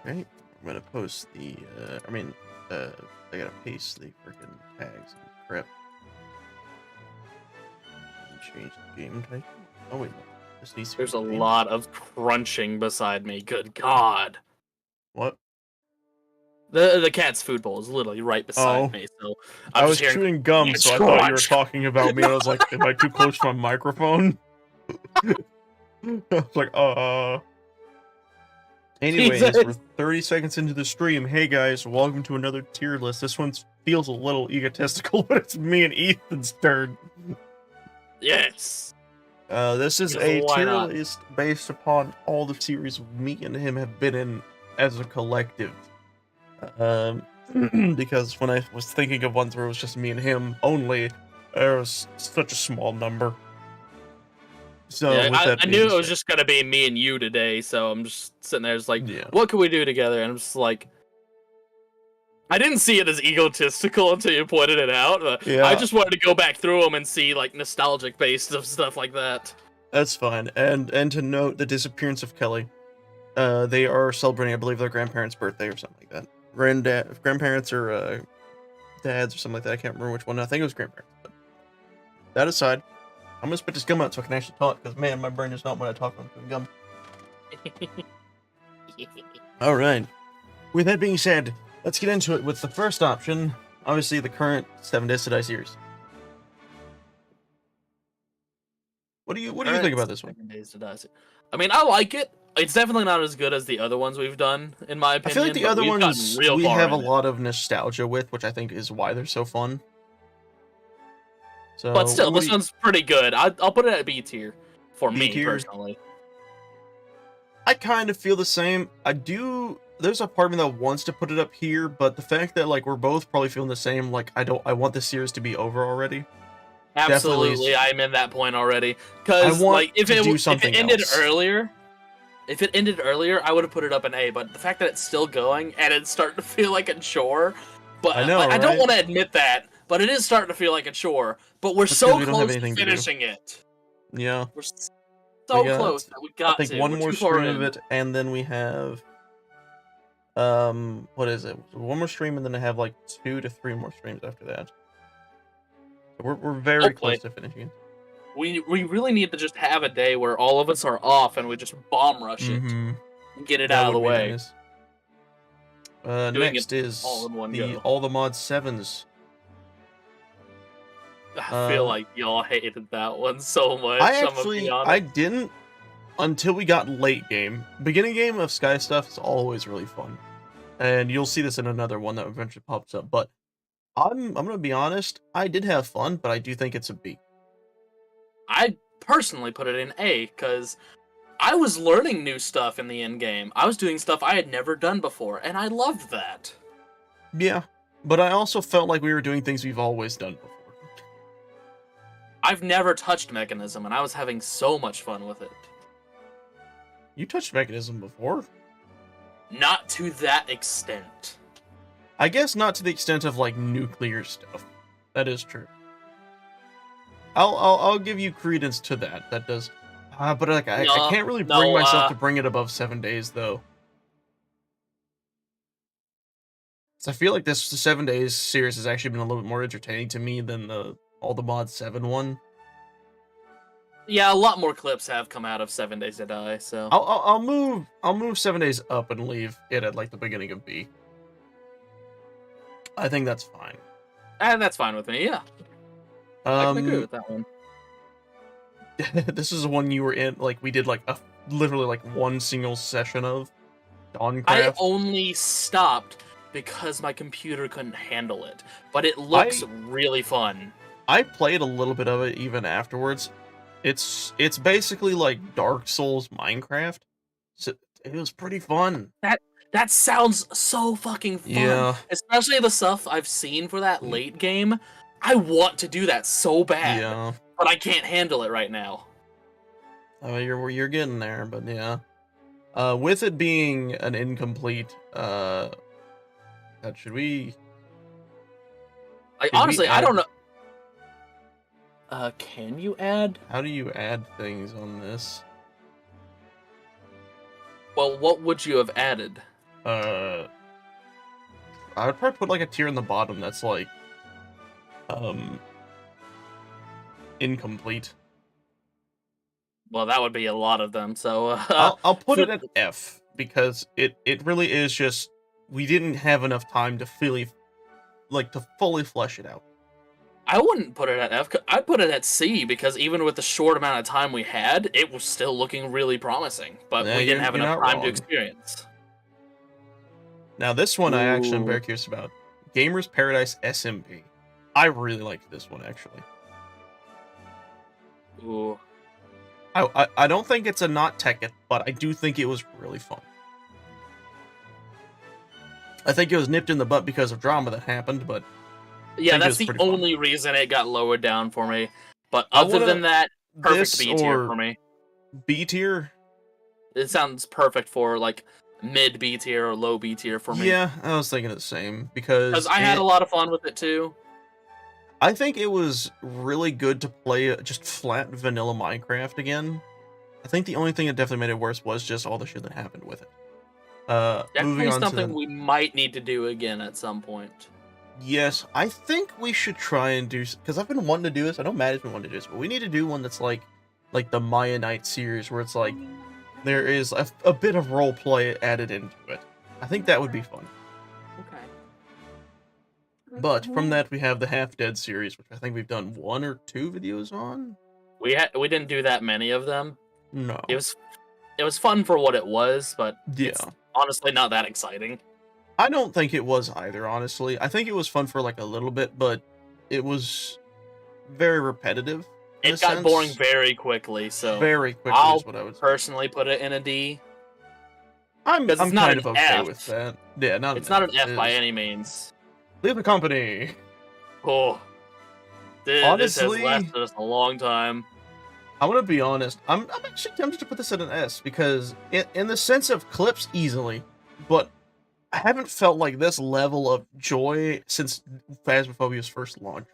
Okay, I'm gonna post the, I gotta paste the freaking tags and crap. And change the game title. Oh wait, no. This needs to There's be a the main. lot of crunching beside me. Good God. What? The cat's food bowl is literally right beside me, so I I'm was just hearing chewing gum, so I thought you were talking about me, and I was like, am I too close to my microphone? I was like, Anyways, we're 30 seconds into the stream. Hey guys, welcome to another tier list. This one feels a little egotistical, but it's me and Ethan's turn. Yes. This is Because a why tier not? list based upon all the series me and him have been in as a collective. Because when I was thinking of ones where it was just me and him only, there was such a small number. So Yeah, with that I being knew it was said, just gonna be me and you today, so I'm just sitting there, just like, yeah. what can we do together? And I'm just like, I didn't see it as egotistical until you pointed it out. I just wanted to go back through them and see like nostalgic based of stuff like that. That's fine. And to note the disappearance of Kelly. They are celebrating, I believe, their grandparents' birthday or something like that. Grandparents or dads or something like that. I can't remember which one. I think it was grandparents. But that aside, I'm gonna spit this gum out so I can actually talk, because man, my brain is not when I talk when I'm chewing gum. Alright. With that being said, let's get into it with the first option. Obviously, the current 7 Days to Die series. What do you think about this one? 7 Days to Die. I mean, I like it. It's definitely not as good as the other ones we've done, in my opinion. I feel like the other ones we have a lot of nostalgia with, which I think is why they're so fun. So, but still, this one's pretty good. I'll put it at B tier for me personally. I kind of feel the same. There's a part of me that wants to put it up here, but the fact that like we're both probably feeling the same, like I want this series to be over already. Absolutely, I'm in that point already. Because like if it ended earlier, I would have put it up in A. But the fact that it's still going and it's starting to feel like a chore, but I know, I don't want to admit that, but it is starting to feel like a chore. But we're so close to finishing it. Yeah, we're so close that we got. I think one more stream of it, and then we have what is it? One more stream, and then I have like 2 to 3 more streams after that. We're very close to finishing it. We really need to just have a day where all of us are off and we just bomb rush it and get it out of the way. Nice. Next is all the mod 7s. I feel like y'all hated that one so much. I didn't until we got late game. Beginning game of Sky stuff is always really fun, and you'll see this in another one that eventually pops up. But I'm gonna be honest, I did have fun, but I do think it's a B. I personally put it in A because I was learning new stuff in the end game. I was doing stuff I had never done before, and I loved that. Yeah, but I also felt like we were doing things we've always done before. I've never touched Mechanism, and I was having so much fun with it. You touched Mechanism before? Not to that extent. I guess not to the extent of like nuclear stuff. That is true. I'll give you credence to that. That does, but like I can't really bring myself to bring it above 7 days though. So I feel like the 7 days series has actually been a little bit more entertaining to me than all the mod 7 one. Yeah, a lot more clips have come out of 7 Days to Die. So I'll move 7 days up and leave it at like the beginning of B. I think that's fine. And that's fine with me. Yeah. I can agree with that one. This is the one you were in, like, we did, like, literally, like, one single session of Dawncraft. I only stopped because my computer couldn't handle it, but it looks really fun. I played a little bit of it even afterwards. It's basically like Dark Souls Minecraft. So it was pretty fun. That sounds so fucking fun. Yeah. Especially the stuff I've seen for that late game. I want to do that so bad. Yeah. But I can't handle it right now. You're getting there, but yeah. With it being an incomplete, should we? Honestly, I don't know. Can you add? How do you add things on this? Well, what would you have added? I would probably put like a tier in the bottom that's like incomplete. Well, that would be a lot of them. So I'll put it at F because it really is just we didn't have enough time to fully flesh it out. I wouldn't put it at F. I'd put it at C because even with the short amount of time we had, it was still looking really promising. But we didn't have enough time to experience. Now this one I actually am very curious about. Gamers Paradise SMP. I really liked this one actually. Ooh. I don't think it's a not Tekken, but I do think it was really fun. I think it was nipped in the butt because of drama that happened, but yeah, that's the only reason it got lowered down for me. But other than that, perfect B tier for me. B tier? It sounds perfect for like mid B tier or low B tier for me. Yeah, I was thinking the same because I had a lot of fun with it too. I think it was really good to play just flat vanilla Minecraft again. I think the only thing that definitely made it worse was just all the shit that happened with it. Definitely something we might need to do again at some point. Yes, I think we should try and do, because I've been wanting to do this. I know Matt has been wanting to do this, but we need to do one that's like the Maya Knight series, where it's like there is a bit of role play added into it. I think that would be fun. Okay. But from that, we have the Half Dead series, which I think we've done 1 or 2 videos on. We didn't do that many of them. No. It was fun for what it was, but yeah, it's honestly not that exciting. I don't think it was either, honestly. I think it was fun for like a little bit, but it was very repetitive. It got boring very quickly, so very quickly is what I would say. Personally put it in a D. I'm kind of okay with that. Yeah, it's not an F by any means. Leave the company. Oh, this has lasted us a long time. I'm gonna be honest. I'm actually tempted to put this at an S because in the sense of clips, easily, but I haven't felt like this level of joy since Phasmophobia's first launch.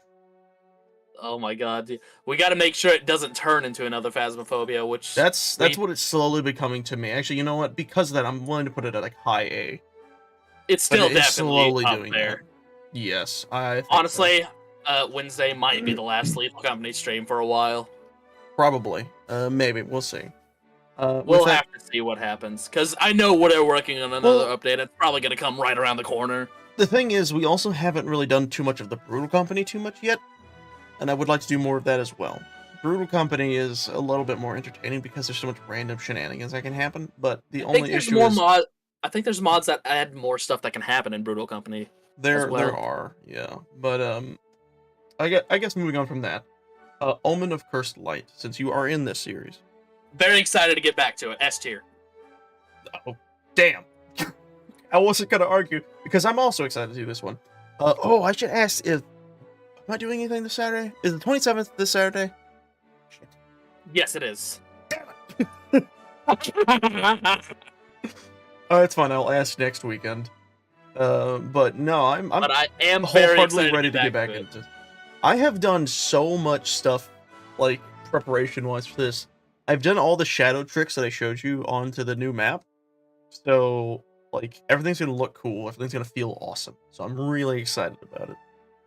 Oh my god, we got to make sure it doesn't turn into another Phasmophobia, which that's what it's slowly becoming to me. Actually, you know what? Because of that, I'm willing to put it at like high A. It's still definitely slowly up doing there. That. Yes, I honestly, Wednesday might be the last Lethal Company stream for a while. Probably, maybe we'll see. We'll have to see what happens, because I know they're working on another update. It's probably going to come right around the corner. The thing is, we also haven't really done too much of the Brutal Company too much yet, and I would like to do more of that as well. Brutal Company is a little bit more entertaining because there's so much random shenanigans that can happen, but the only issue is... I think there's mods that add more stuff that can happen in Brutal Company. There are, yeah. But, I guess moving on from that, Omen of Cursed Light, since you are in this series. Very excited to get back to it. S tier. Oh, damn. I wasn't going to argue, because I'm also excited to do this one. I should ask if... Am I doing anything this Saturday? Is the 27th this Saturday? Shit. Yes, it is. Damn it. It's fine. I'll ask next weekend. But no, but I am wholeheartedly ready to get back into it. I have done so much stuff, like, preparation-wise for this. I've done all the shadow tricks that I showed you onto the new map. So, like, everything's going to look cool. Everything's going to feel awesome. So I'm really excited about it.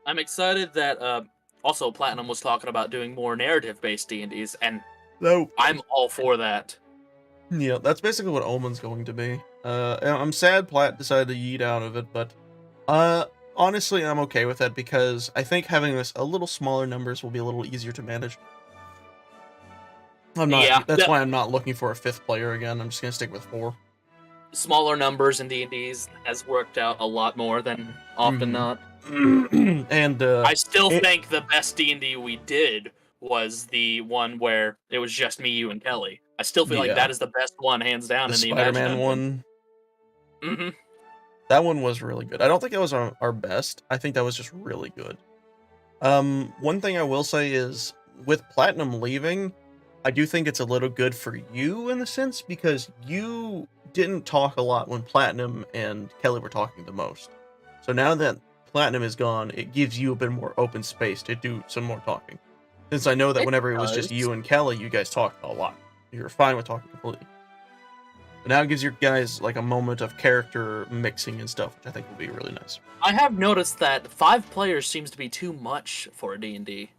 I'm excited that, also Platinum was talking about doing more narrative-based D&Ds, and I'm all for that. Yeah, that's basically what Omen's going to be. I'm sad Plat decided to yeet out of it, but, honestly, I'm okay with that because I think having this a little smaller numbers will be a little easier to manage. That's why I'm not looking for a 5th player again. I'm just going to stick with 4. Smaller numbers in D&Ds has worked out a lot more than often not. And I still think the best D&D we did was the one where it was just me, you, and Kelly. I still feel like that is the best one, hands down, in the Spider-Man one. Mm-hmm. That one was really good. I don't think it was our best. I think that was just really good. One thing I will say is, with Platinum leaving, I do think it's a little good for you in the sense, because you didn't talk a lot when Platinum and Kelly were talking the most. So now that Platinum is gone, it gives you a bit more open space to do some more talking. Since I know that whenever it was just you and Kelly, you guys talked a lot. You were fine with talking completely. But now it gives your guys like a moment of character mixing and stuff, which I think will be really nice. I have noticed that 5 players seems to be too much for a D&D.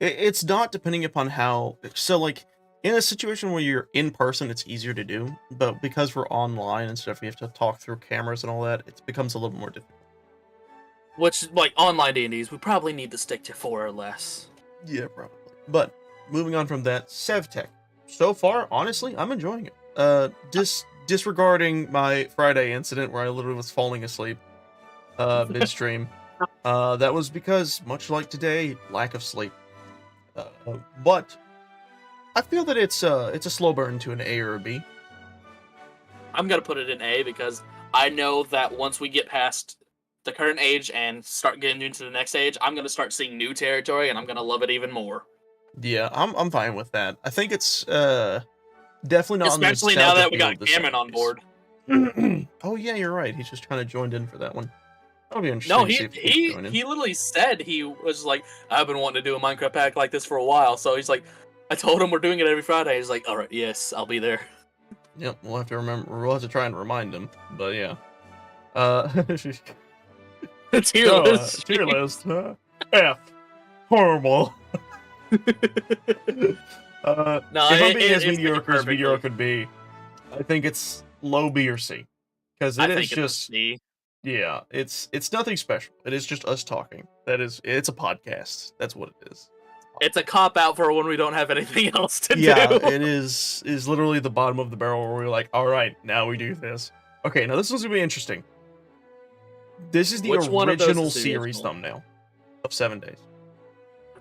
It's not, depending upon how. So, like, in a situation where you're in person, it's easier to do. But because we're online and stuff, we have to talk through cameras and all that, it becomes a little more difficult. Which, like, online D&Ds, we probably need to stick to 4 or less. Yeah, probably. But, moving on from that, SevTech. So far, honestly, I'm enjoying it. Disregarding my Friday incident where I literally was falling asleep midstream. That was because, much like today, lack of sleep. But I feel that it's a slow burn to an A or a B. I'm gonna put it in A because I know that once we get past the current age and start getting into the next age, I'm gonna start seeing new territory and I'm gonna love it even more. Yeah, I'm fine with that. I think it's definitely not. Especially now that we got Gammon on board. Oh yeah, you're right. He's just kind of joined in for that one. That'll be interesting. No, he literally said he was like, I've been wanting to do a Minecraft pack like this for a while. So he's like, I told him we're doing it every Friday. He's like, all right, yes, I'll be there. Yep, we'll have to remember. We'll have to try and remind him. But yeah. Tier list. Tier list. F. Horrible. No, if I'm being as mediocre as mediocre could be, I think it's low B or C. Because it is just. Yeah, it's nothing special. It is just us talking. It's a podcast. That's what it is. It's a cop out for when we don't have anything else to do. Yeah, it is literally the bottom of the barrel where we're like, all right, now we do this. Okay, now this is gonna be interesting. This is the original series thumbnail of 7 Days.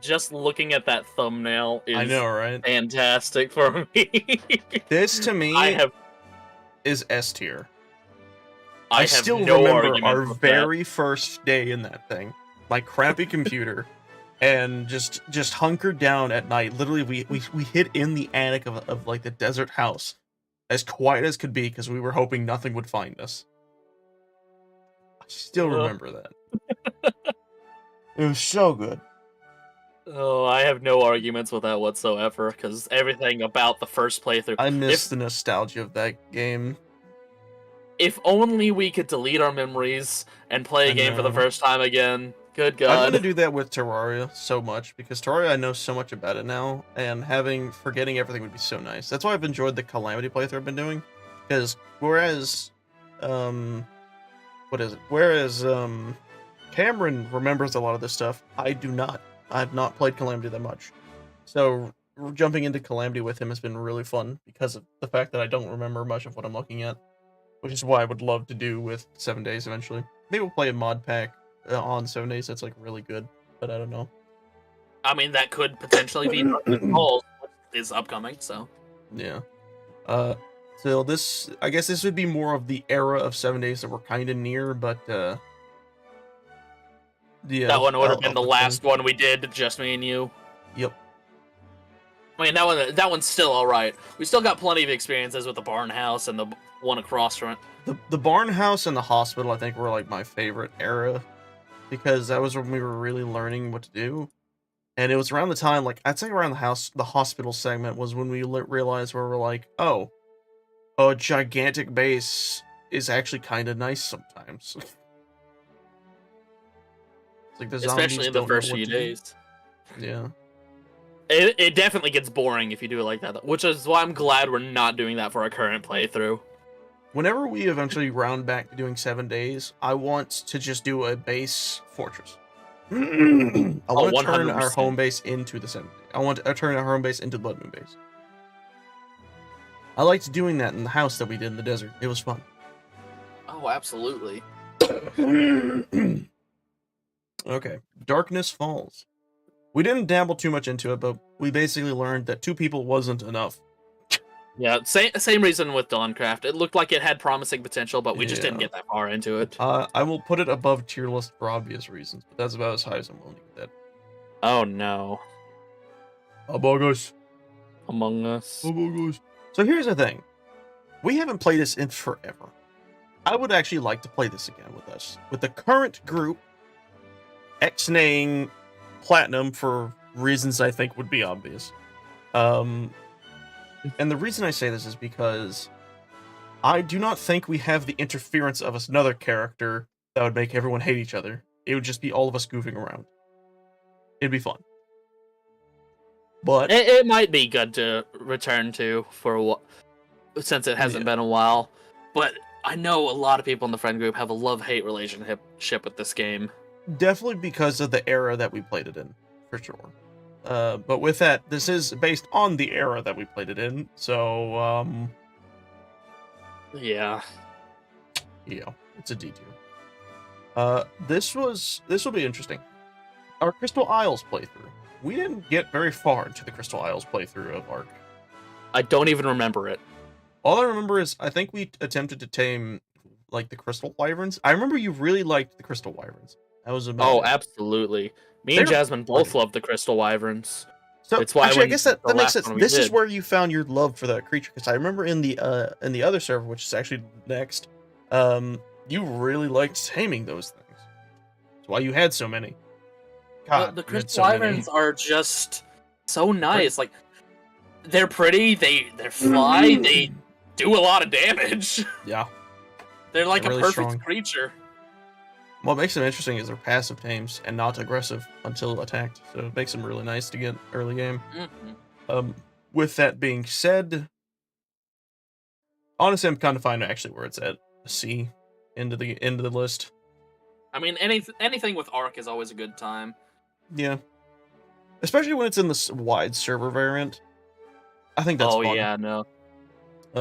Just looking at that thumbnail is I know, right? Fantastic for me. This to me is S tier. I still no remember our very first day in that thing. My crappy computer, and just hunkered down at night. Literally, we hid in the attic of like the desert house, as quiet as could be, because we were hoping nothing would find us. I still remember that. It was so good. Oh, I have no arguments with that whatsoever, because everything about the first playthrough. I miss the nostalgia of that game. If only we could delete our memories and play a game for the first time again. Good God. I want to do that with Terraria so much, because Terraria, I know so much about it now, and forgetting everything would be so nice. That's why I've enjoyed the Calamity playthrough I've been doing, because whereas Cameron remembers a lot of this stuff, I do not. I've not played Calamity that much. So jumping into Calamity with him has been really fun, because of the fact that I don't remember much of what I'm looking at. Which is why I would love to do with 7 Days eventually. Maybe we'll play a mod pack on 7 Days that's like really good, but I don't know. I mean, that could potentially be Falls is upcoming, so. Yeah. So I guess this would be more of the era of 7 Days that we're kind of near, but yeah. That one would have been the last one we did, just me and you. Yep. I mean, that one's still all right. We still got plenty of experiences with the barn house and the one across from it. The barn house and the hospital, I think, were like my favorite era, because that was when we were really learning what to do, and it was around the time, like I'd say around the hospital segment was when we realized where we're like, oh, a gigantic base is actually kind of nice sometimes. It's like the zombies especially in the first few days. Yeah. It definitely gets boring if you do it like that, which is why I'm glad we're not doing that for our current playthrough. Whenever we eventually round back to doing 7 Days, I want to just do a base fortress. I want to turn our home base into the 7 Days. I want to turn our home base into the Blood Moon base. I liked doing that in the house that we did in the desert. It was fun. Oh, absolutely. Okay, Darkness Falls. We didn't dabble too much into it, but we basically learned that 2 people wasn't enough. Yeah, same reason with Dawncraft. It looked like it had promising potential, but we just didn't get that far into it. I will put it above tier list for obvious reasons, but that's about as high as I'm willing to get that. Oh no. Among Us. Among Us. Among Us. So here's the thing. We haven't played this in forever. I would actually like to play this again with us. With the current group, ex-naying Platinum for reasons I think would be obvious. And the reason I say this is because I do not think we have the interference of another character that would make everyone hate each other. It would just be all of us goofing around. It'd be fun. But it might be good to return to for a while, since it hasn't been a while. But I know a lot of people in the friend group have a love-hate relationship with this game. Definitely because of the era that we played it in, for sure. But with that, this is based on the era that we played it in, so, yeah. Yeah, it's a detour. This will be interesting. Our Crystal Isles playthrough. We didn't get very far into the Crystal Isles playthrough of Ark. I don't even remember it. All I remember is I think we attempted to tame, like, the Crystal Wyverns. I remember you really liked the Crystal Wyverns. That was amazing. Oh, absolutely. Me and Jasmine both love the Crystal Wyverns. So it's why actually, I guess that makes sense. This is where you found your love for that creature, because I remember in the other server, which is actually next, you really liked taming those things. That's why you had so many. God, the Crystal Wyverns are just so nice. Like, they're pretty. They fly. They do a lot of damage. Yeah, they're like really a perfect creature. What makes them interesting is they're passive tames and not aggressive until attacked, so it makes them really nice to get early game. With that being said, honestly, I'm kind of fine actually where it's at. A C into the list. I mean, anything with Ark is always a good time. Yeah, especially when it's in this wide server variant. I think that's fun. Oh yeah, no.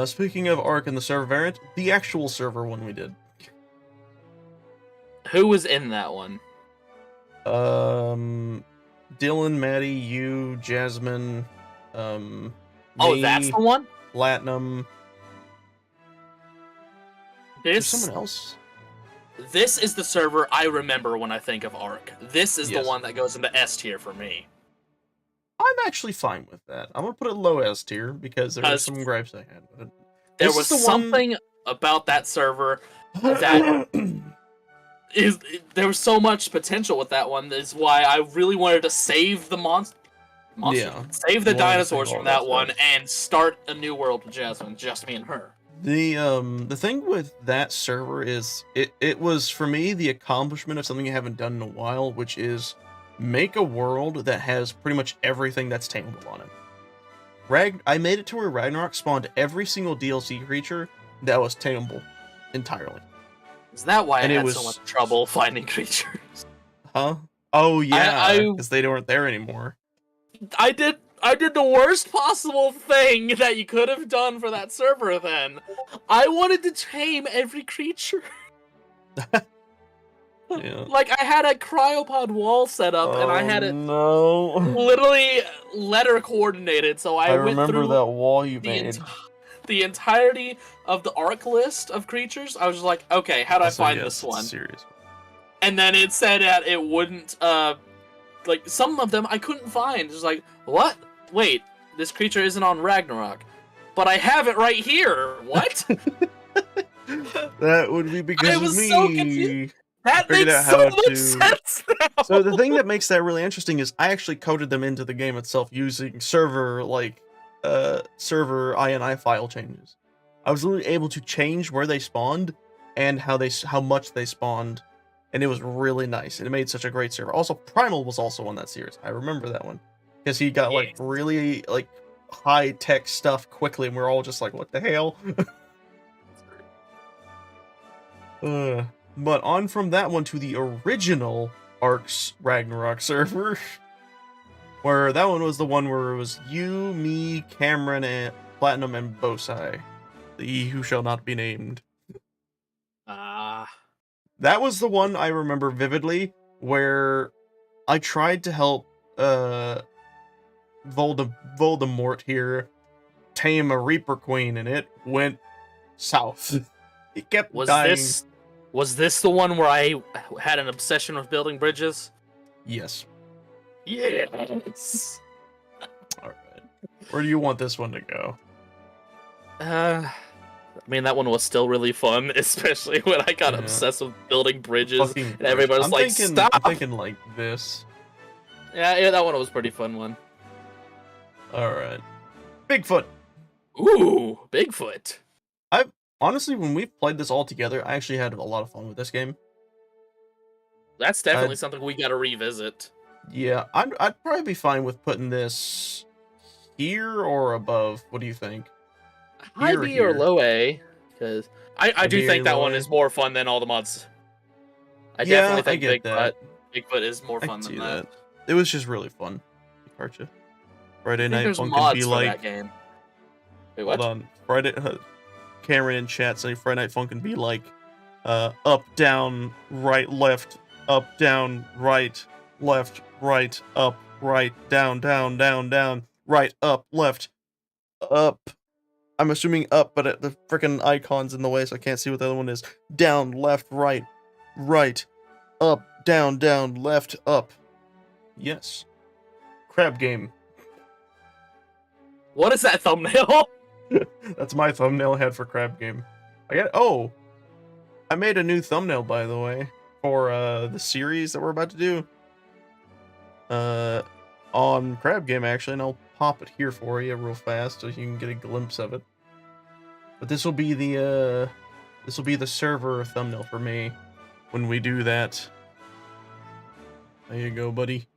Speaking of Ark in the server variant, the actual server one we did. Who was in that one? Dylan, Maddie, you, Jasmine, oh, that's the one? Platinum. There's someone else. This is the server I remember when I think of Ark. This is the one that goes into S tier for me. I'm actually fine with that. I'm gonna put it low S tier because there were some gripes I had with it. There was something about that server that there was so much potential with that one. That's why I really wanted to save the save the dinosaurs from that one and start a new world with Jasmine, just me and her. The thing with that server is it was for me the accomplishment of something I haven't done in a while, which is make a world that has pretty much everything that's tameable on it. I made it to where Ragnarok spawned every single DLC creature that was tameable entirely. Is that why I had so much trouble finding creatures? Huh? Oh yeah, because they weren't there anymore. I did the worst possible thing that you could have done for that server then. I wanted to tame every creature. Yeah. Like, I had a cryopod wall set up, and I had it literally letter coordinated, so I went remember through that wall you made. The entirety of the Ark list of creatures. I was just like, okay, how do I find this one? Serious. And then it said that it wouldn't, like, some of them I couldn't find. It was like, what? Wait, this creature isn't on Ragnarok. But I have it right here. What? That would be because of me. So confused. That makes so much sense now. So the thing that makes that really interesting is I actually coded them into the game itself using server INI file changes. I was literally able to change where they spawned and how much they spawned, and it was really nice. And it made such a great server. Also, Primal was also on that series. I remember that one because he got like really like high tech stuff quickly, and we're all just like, what the hell? But on from that one to the original Ark's Ragnarok server, where that one was the one where it was you, me, Cameron, and Platinum, and Bosai, the who shall not be named. That was the one I remember vividly, where I tried to help Voldemort here tame a Reaper Queen, and it went south. It kept dying. Was this the one where I had an obsession with building bridges? Yes. Yes. All right. Where do you want this one to go? I mean, that one was still really fun, especially when I got obsessed with building bridges, and everybody was like, "Stop!" I'm thinking like this. Yeah, that one was a pretty fun one. All right. Bigfoot. Ooh, Bigfoot. honestly, when we played this all together, I actually had a lot of fun with this game. That's definitely something we gotta revisit. Yeah, I'd probably be fine with putting this here or above. What do you think? High B or low A? Because I do think that one is more fun than all the mods. I definitely think Bigfoot is more fun than that. It was just really fun. Archer. Friday night fun can be like. That game. Wait, what? Hold on. Friday. Cameron in chat saying Friday night fun can be like, up, down, right, left, up, down, right, left, right, up, right, down, down, down, down, right, up, left, up. I'm assuming up, but the freaking icon's in the way, so I can't see what the other one is. Down, left, right, right, up, down, down, left, up. Yes. Crab game. What is that thumbnail? That's my thumbnail I had for crab game. I made a new thumbnail, by the way, for the series that we're about to do. On crab game, actually, and I'll pop it here for you real fast so you can get a glimpse of it. But this will be the server thumbnail for me when we do that. There you go, buddy.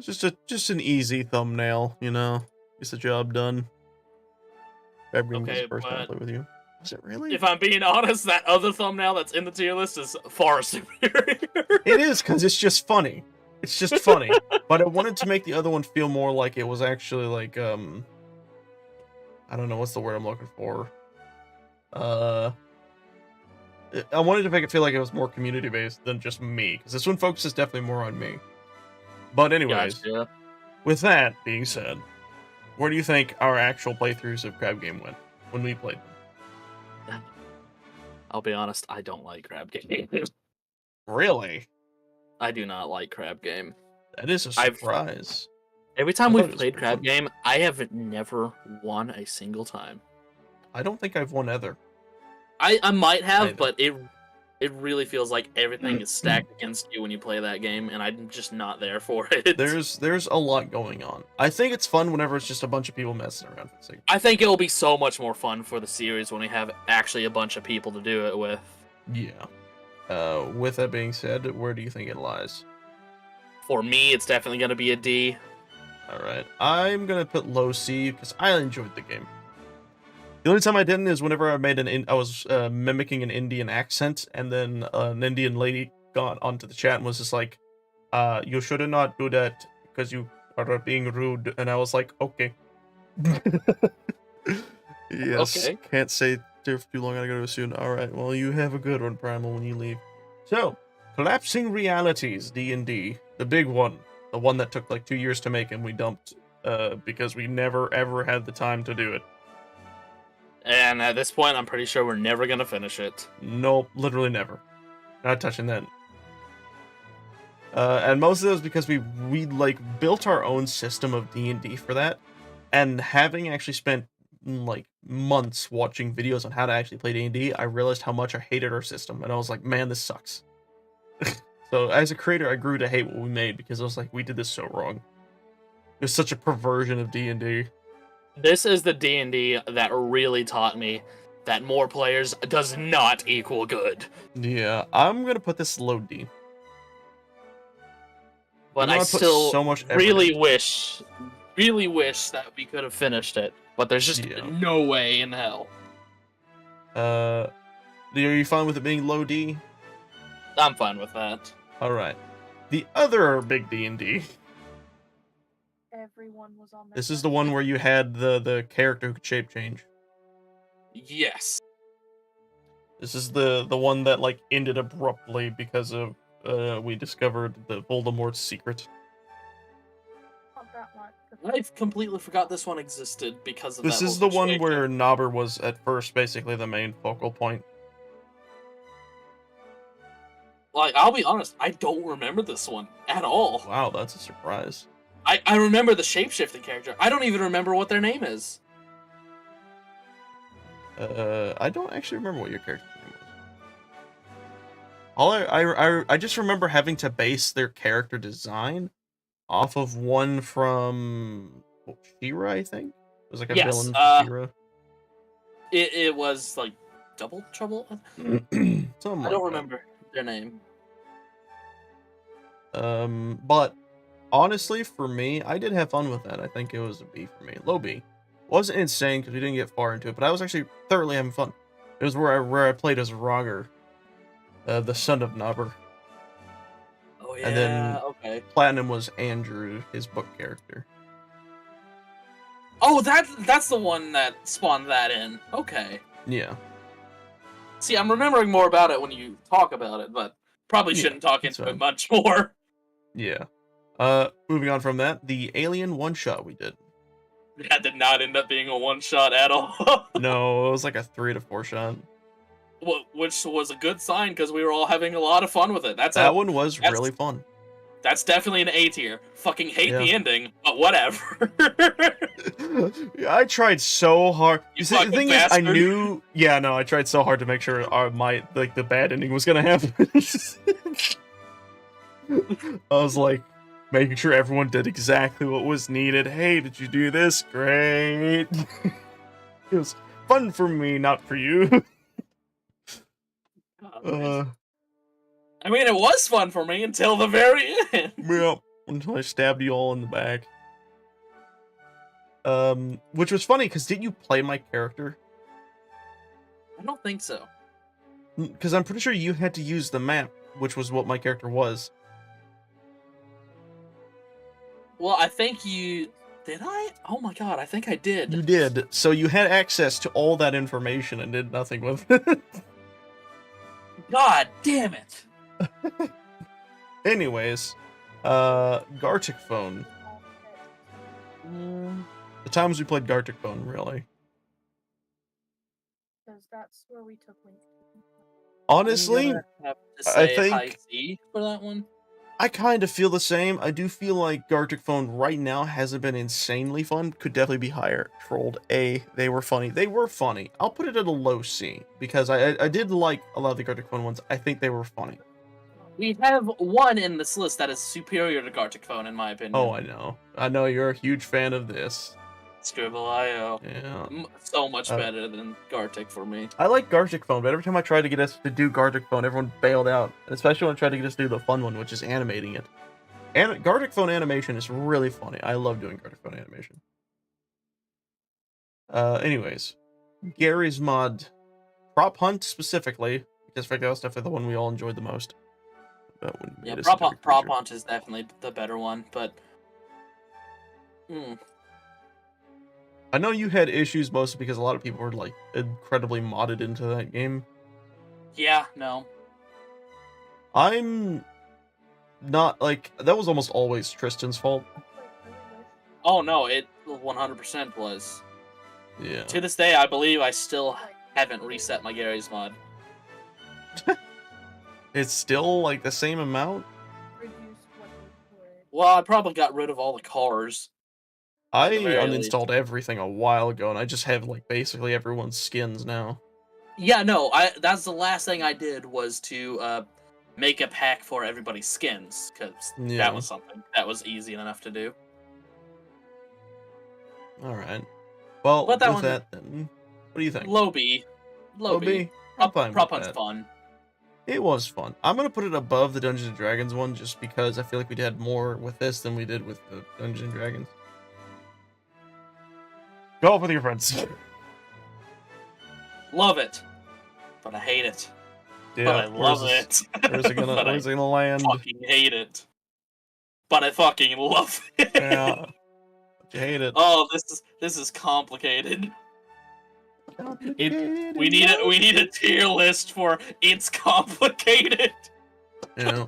It's just an easy thumbnail, you know. Gets the job done. Crab game is the first time I play with you. Is it really? If I'm being honest, that other thumbnail that's in the tier list is far superior. It is, because it's just funny. It's just funny. But I wanted to make the other one feel more like it was actually like, I don't know, what's the word I'm looking for? I wanted to make it feel like it was more community-based than just me, because this one focuses definitely more on me. But anyways, gotcha. With that being said, where do you think our actual playthroughs of Crab Game went when we played them? I'll be honest, I don't like Crab Game. Really? I do not like Crab Game. That is a surprise. Every time we've played Crab Game, I have never won a single time. I don't think I've won either. I might have, but it really feels like everything is stacked against you when you play that game, and I'm just not there for it. There's a lot going on. I think it's fun whenever it's just a bunch of people messing around. I think it will be so much more fun for the series when we have actually a bunch of people to do it with. Yeah. With that being said, where do you think it lies? For me, it's definitely going to be a D. Alright. I'm going to put low C because I enjoyed the game. The only time I didn't is whenever I was mimicking an Indian accent, and then an Indian lady got onto the chat and was just like, you should not do that because you are being rude. And I was like, okay. Yes. Okay. Can't say there for too long. I gotta go soon. Alright, well, you have a good one, Primal, when you leave. So, Collapsing Realities, D&D. The big one. The one that took like 2 years to make and we dumped because we never ever had the time to do it. And at this point, I'm pretty sure we're never gonna finish it. Nope, literally never. Not touching that. And most of those because we like built our own system of D&D for that, and having actually spent like months watching videos on how to actually play D&D, I realized how much I hated our system, and I was like, man, this sucks. So as a creator, I grew to hate what we made because I was like, we did this so wrong. There's such a perversion of D&D. This is the D&D that really taught me that more players does not equal good. Yeah, I'm gonna put this low D. But I still really wish that we could have finished it. But there's just no way in hell. Are you fine with it being low D? I'm fine with that. Alright. The other big D&D. Everyone was on this is the one where you had the character who could shape change. Yes. This is the one that like ended abruptly because of we discovered the Voldemort's secret. I completely forgot this one existed because of that. This is the one where Nobber was at first basically the main focal point. Like, I'll be honest, I don't remember this one at all. Wow, that's a surprise. I remember the shapeshifting character. I don't even remember what their name is. I don't actually remember what your character's name was. I just remember having to base their character design off of one from She-Ra, I think. It was like a villain for Shira. It was like Double Trouble. I don't remember their name. But honestly, for me, I did have fun with that. I think it was a B for me, low B. Wasn't insane because we didn't get far into it, but I was actually thoroughly having fun. It was where I played as Roger, the son of Nobber. Oh yeah. And then okay. Platinum was Andrew, his book character. Oh, that's the one that spawned that in. Okay. Yeah. See, I'm remembering more about it when you talk about it, but probably shouldn't talk into it much more. Yeah. Moving on from that, the Alien one-shot we did. That did not end up being a one-shot at all. No, it was like a 3 to 4 shot. Which was a good sign because we were all having a lot of fun with it. That one was really fun. That's definitely an A tier. Fucking hate the ending, but whatever. I tried so hard. You see, the thing bastard. Is, I knew. Yeah, no, I tried so hard to make sure the bad ending was gonna happen. I was like making sure everyone did exactly what was needed. Hey, did you do this? Great. It was fun for me, not for you. I mean, it was fun for me until the very end. Yeah, until I stabbed you all in the back. Which was funny, because didn't you play my character? I don't think so. Because I'm pretty sure you had to use the map, which was what my character was. Well, I think you... Did I? Oh my god, I think I did. You did. So you had access to all that information and did nothing with it. God damn it. Anyways, Gartic Phone. The times we played Gartic Phone, really. Because that's where we took Link. Honestly, I think high C for that one. I kind of feel the same. I do feel like Gartic Phone right now hasn't been insanely fun. Could definitely be higher. Trolled A. They were funny. They were funny. I'll put it at a low C because I did like a lot of the Gartic Phone ones. I think they were funny. We have one in this list that is superior to Gartic Phone, in my opinion. Oh, I know. I know you're a huge fan of this. Scribble.io. Yeah. So much better than Gartic for me. I like Gartic Phone, but every time I tried to get us to do Gartic Phone, everyone bailed out. Especially when I tried to get us to do the fun one, which is animating it. And Gartic Phone animation is really funny. I love doing Gartic Phone animation. Anyways. Gary's mod. Prop Hunt specifically, because frankly that was definitely the one we all enjoyed the most. Yeah, Prop Hunt is definitely the better one, but... I know you had issues mostly because a lot of people were like incredibly modded into that game. Yeah, no. I'm not like that was almost always Tristan's fault. Oh no, it 100% was. Yeah. To this day, I believe I still haven't reset my Gary's mod. It's still like the same amount? Well, I probably got rid of all the cars. I uninstalled everything a while ago, and I just have like basically everyone's skins now. Yeah, no, that's the last thing I did was to make a pack for everybody's skins, because that was something that was easy enough to do. Alright. Well, but then, what do you think? Low B. Low B? Prop Hunt's fun. It was fun. I'm going to put it above the Dungeons & Dragons one, just because I feel like we did more with this than we did with the Dungeons & Dragons. Go off with your friends. Love it. But I hate it. Yeah, but I love it. Where's it gonna land? I fucking hate it. But I fucking love it. Yeah. You hate it. Oh, this is complicated. We need a tier list for it's complicated. Yeah.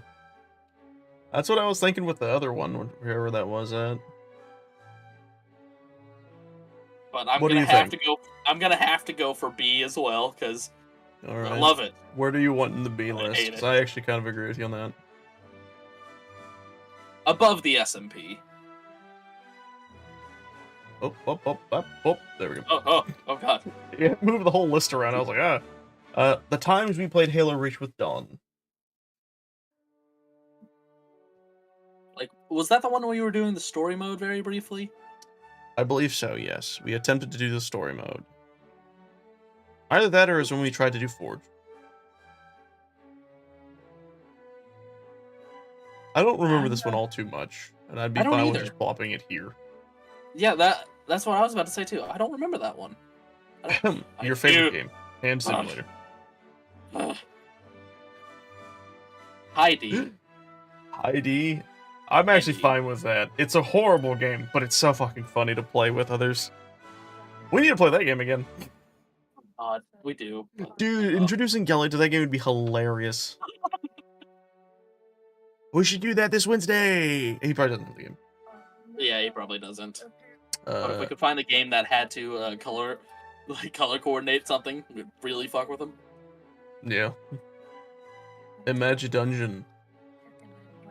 That's what I was thinking with the other one, wherever that was at. But I'm gonna have to go for B as well, because I love it. Where do you want in the B list? Because I actually kind of agree with you on that. Above the SMP. Oh, there we go. Oh god. Yeah, move the whole list around. I was like, the times we played Halo Reach with Dawn. Like, was that the one where you were doing the story mode very briefly? I believe so, yes. We attempted to do the story mode. Either that or is when we tried to do Forge. I don't remember this one all too much, and I'd be fine with just plopping it here. Yeah, that's what I was about to say too. I don't remember that one. Your favorite game, Hand Simulator. Heidi. Heidi. I'm actually fine with that. It's a horrible game, but it's so fucking funny to play with others. We need to play that game again. We do. Dude, introducing Gelly to that game would be hilarious. We should do that this Wednesday. He probably doesn't know the game. Yeah, he probably doesn't. But if we could find a game that had to color coordinate something, we'd really fuck with them. Yeah. Imagidungeon.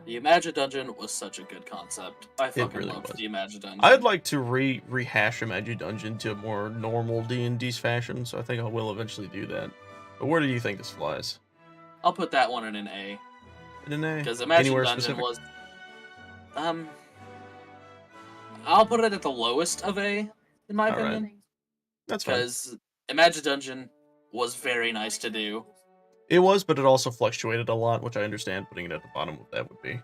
The Imagidungeon was such a good concept. I fucking loved the Imagidungeon. I'd like to rehash Imagidungeon to a more normal D&D's fashion, so I think I will eventually do that. But where do you think this flies? I'll put that one in an A. In an A? Because Imagidungeon was... I'll put it at the lowest of A, in my opinion. Right. That's fine. Because Imagidungeon was very nice to do. It was, but it also fluctuated a lot, which I understand putting it at the bottom of that would be.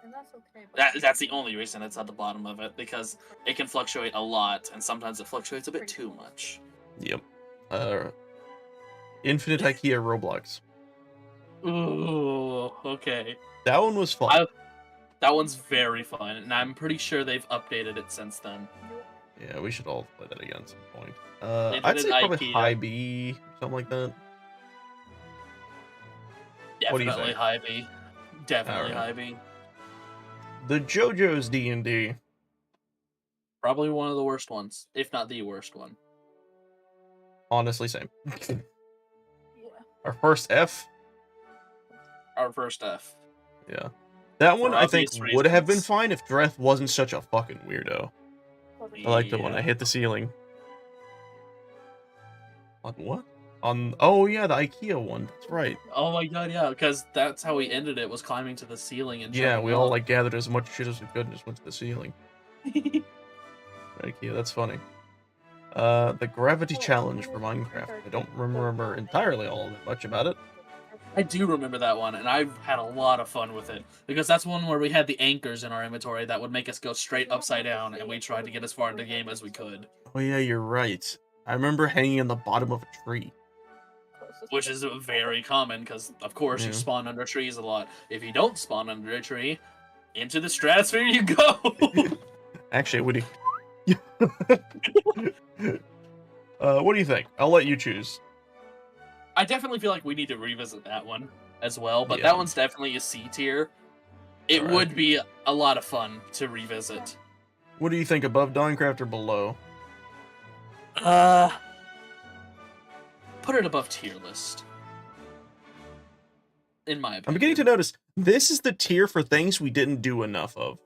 And that's okay. That's the only reason it's at the bottom of it, because it can fluctuate a lot, and sometimes it fluctuates a bit too much. Yep. Infinite IKEA Roblox. Ooh, okay. That one was fun. That one's very fun, and I'm pretty sure they've updated it since then. Yeah, we should all play that again at some point. I'd say probably High B, or something like that. Definitely High B. Definitely High B. The JoJo's D&D. Probably one of the worst ones, if not the worst one. Honestly, same. Yeah. Our first F. Our first F. Yeah. That one, I think, would have been fine if Dreth wasn't such a fucking weirdo. I like the one I hit the ceiling. On what? Oh yeah, the IKEA one. That's right. Oh my god, yeah, because that's how we ended it, was climbing to the ceiling and yeah, we all like gathered as much shit as we could and just went to the ceiling. IKEA, that's funny. The gravity challenge for Minecraft. I don't remember entirely all that much about it. I do remember that one, and I've had a lot of fun with it, because that's one where we had the anchors in our inventory that would make us go straight upside down, and we tried to get as far into the game as we could. Oh yeah, you're right. I remember hanging on the bottom of a tree. Which is very common, because, of course, you spawn under trees a lot. If you don't spawn under a tree, into the stratosphere you go! Actually, what do you think? I'll let you choose. I definitely feel like we need to revisit that one as well, but that one's definitely a C tier. It would be a lot of fun to revisit. What do you think, above Minecraft or below? Put it above tier list. In my opinion. I'm beginning to notice, this is the tier for things we didn't do enough of.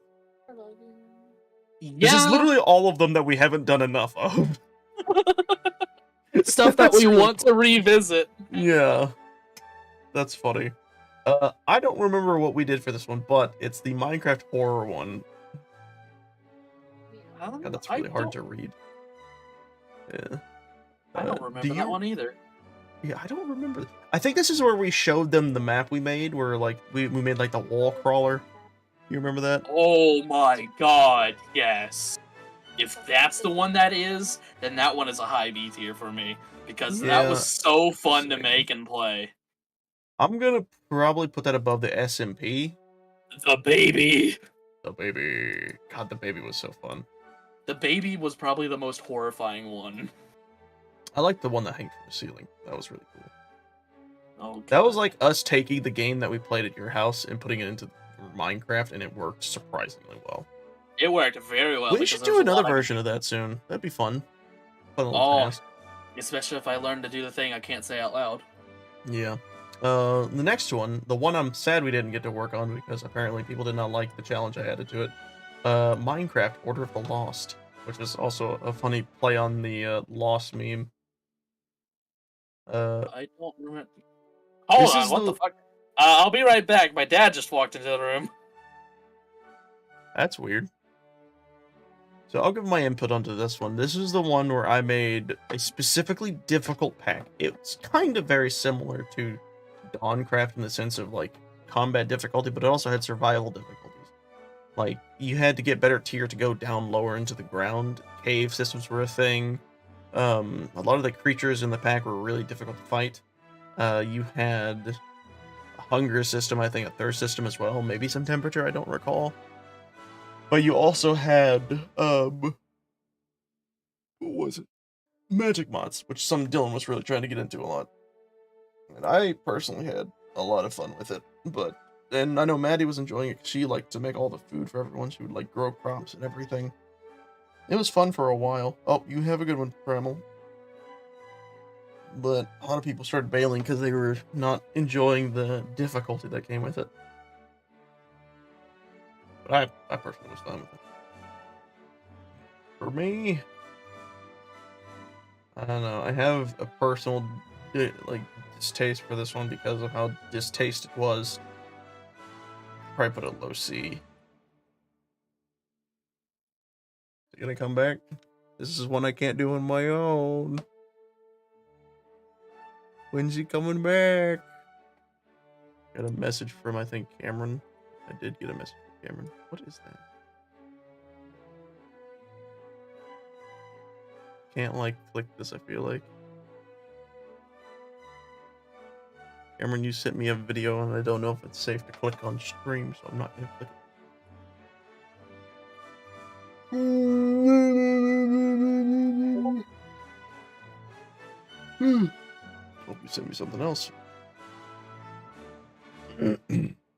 Yeah. This is literally all of them that we haven't done enough of. Stuff that we want to revisit. Yeah. That's funny. I don't remember what we did for this one, but it's the Minecraft horror one. God, that's really hard to read. Yeah. I don't remember that one either. Yeah, I don't remember. I think this is where we showed them the map we made, where like we made like the wall crawler. You remember that? Oh my god, yes. If that's the one that is, then that one is a high B tier for me. Because that was so fun to make and play. I'm gonna probably put that above the SMP. The baby! The baby. God, the baby was so fun. The baby was probably the most horrifying one. I like the one that hung from the ceiling. That was really cool. Oh, that was like us taking the game that we played at your house and putting it into Minecraft, and it worked surprisingly well. It worked very well. We should do another version of that soon. That'd be fun. Especially if I learn to do the thing I can't say out loud. Yeah. The next one, the one I'm sad we didn't get to work on because apparently people did not like the challenge I added to it. Minecraft Order of the Lost, which is also a funny play on the Lost meme. I don't remember. Hold on, what the fuck? I'll be right back. My dad just walked into the room. That's weird. So I'll give my input onto this one. This is the one where I made a specifically difficult pack. It's kind of very similar to Dawncraft in the sense of like combat difficulty, but it also had survival difficulties. Like you had to get better tier to go down lower into the ground. Cave systems were a thing. A lot of the creatures in the pack were really difficult to fight. You had a hunger system, I think a thirst system as well, maybe some temperature, I don't recall. But you also had, what was it? Magic mods, which some Dylan was really trying to get into a lot. And I personally had a lot of fun with it, and I know Maddie was enjoying it. She liked to make all the food for everyone. She would like grow crops and everything. It was fun for a while. Oh, you have a good one, Primal. But a lot of people started bailing because they were not enjoying the difficulty that came with it. But I personally was fine with it. For me, I don't know. I have a personal like distaste for this one because of how distaste it was. Probably put it low C. Is it gonna come back? This is one I can't do on my own. When's he coming back? Got a message from, I think, Cameron. I did get a message from Cameron. What is that? Can't, like, click this, I feel like. Cameron, you sent me a video, and I don't know if it's safe to click on stream, so I'm not gonna click it. Hope you sent me something else.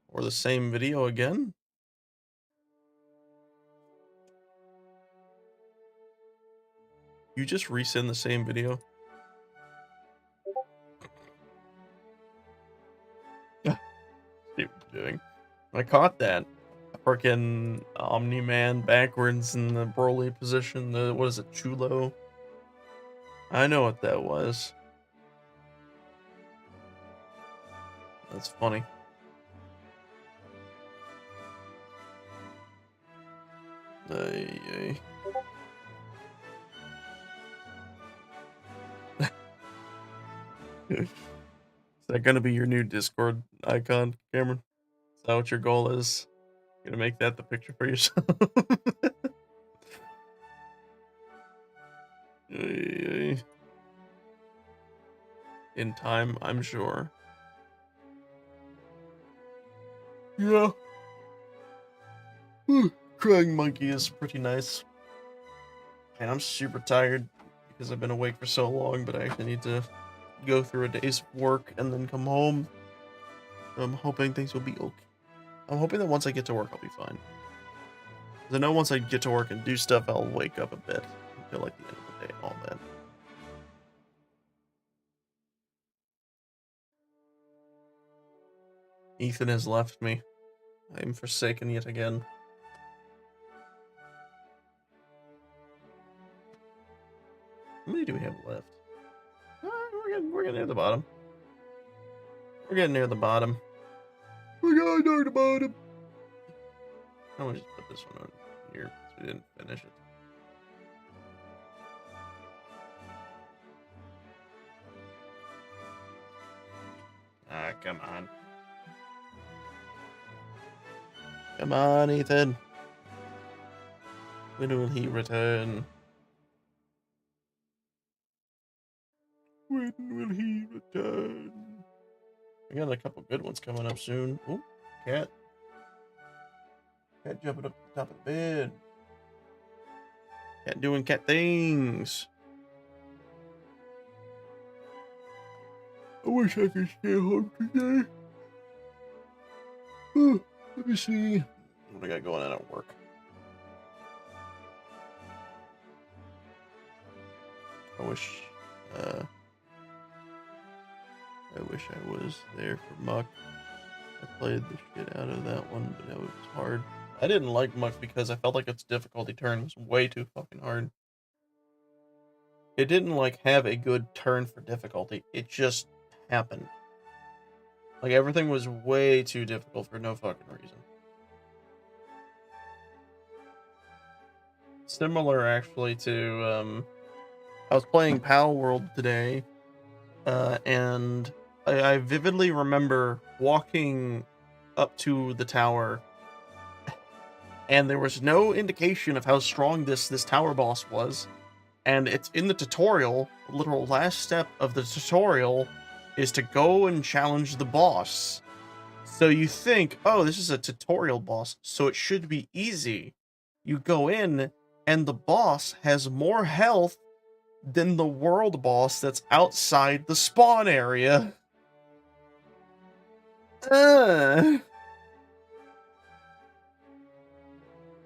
Or the same video again? You just resend the same video? See what you're doing. I caught that. Frickin' Omni-Man backwards in the Broly position. The, what is it, Chulo? I know what that was. That's funny. Ay. Is that gonna be your new Discord icon, Cameron? Is that what your goal is? You're gonna make that the picture for yourself? Ay. In time, I'm sure. Yeah. Crying monkey is pretty nice. And I'm super tired because I've been awake for so long, but I actually need to go through a day's work and then come home. I'm hoping things will be okay. I'm hoping that once I get to work, I'll be fine. Because I know once I get to work and do stuff, I'll wake up a bit until like the end of the day and all that. Ethan has left me. I am forsaken yet again. How many do we have left? We're getting near the bottom. We're getting near the bottom. We're getting near the bottom. I'm gonna just put this one on here because we didn't finish it. Ah, come on. Come on, Ethan. When will he return? When will he return? We got a couple good ones coming up soon. Oh, cat. Cat jumping up the top of the bed. Cat doing cat things. I wish I could stay home today. Oh, let me see. What I got going on at work? I wish I was there for Muck. I played the shit out of that one, but it was hard. I didn't like Muck because I felt like its difficulty turn was way too fucking hard. It didn't like have a good turn for difficulty. It just happened. Like everything was way too difficult for no fucking reason. similar actually to I was playing Pal World today, and I vividly remember walking up to the tower, and there was no indication of how strong this tower boss was. And it's in the tutorial. The literal last step of the tutorial is to go and challenge the boss. So you think, oh, this is a tutorial boss, so it should be easy. You go in, and the boss has more health than the world boss that's outside the spawn area.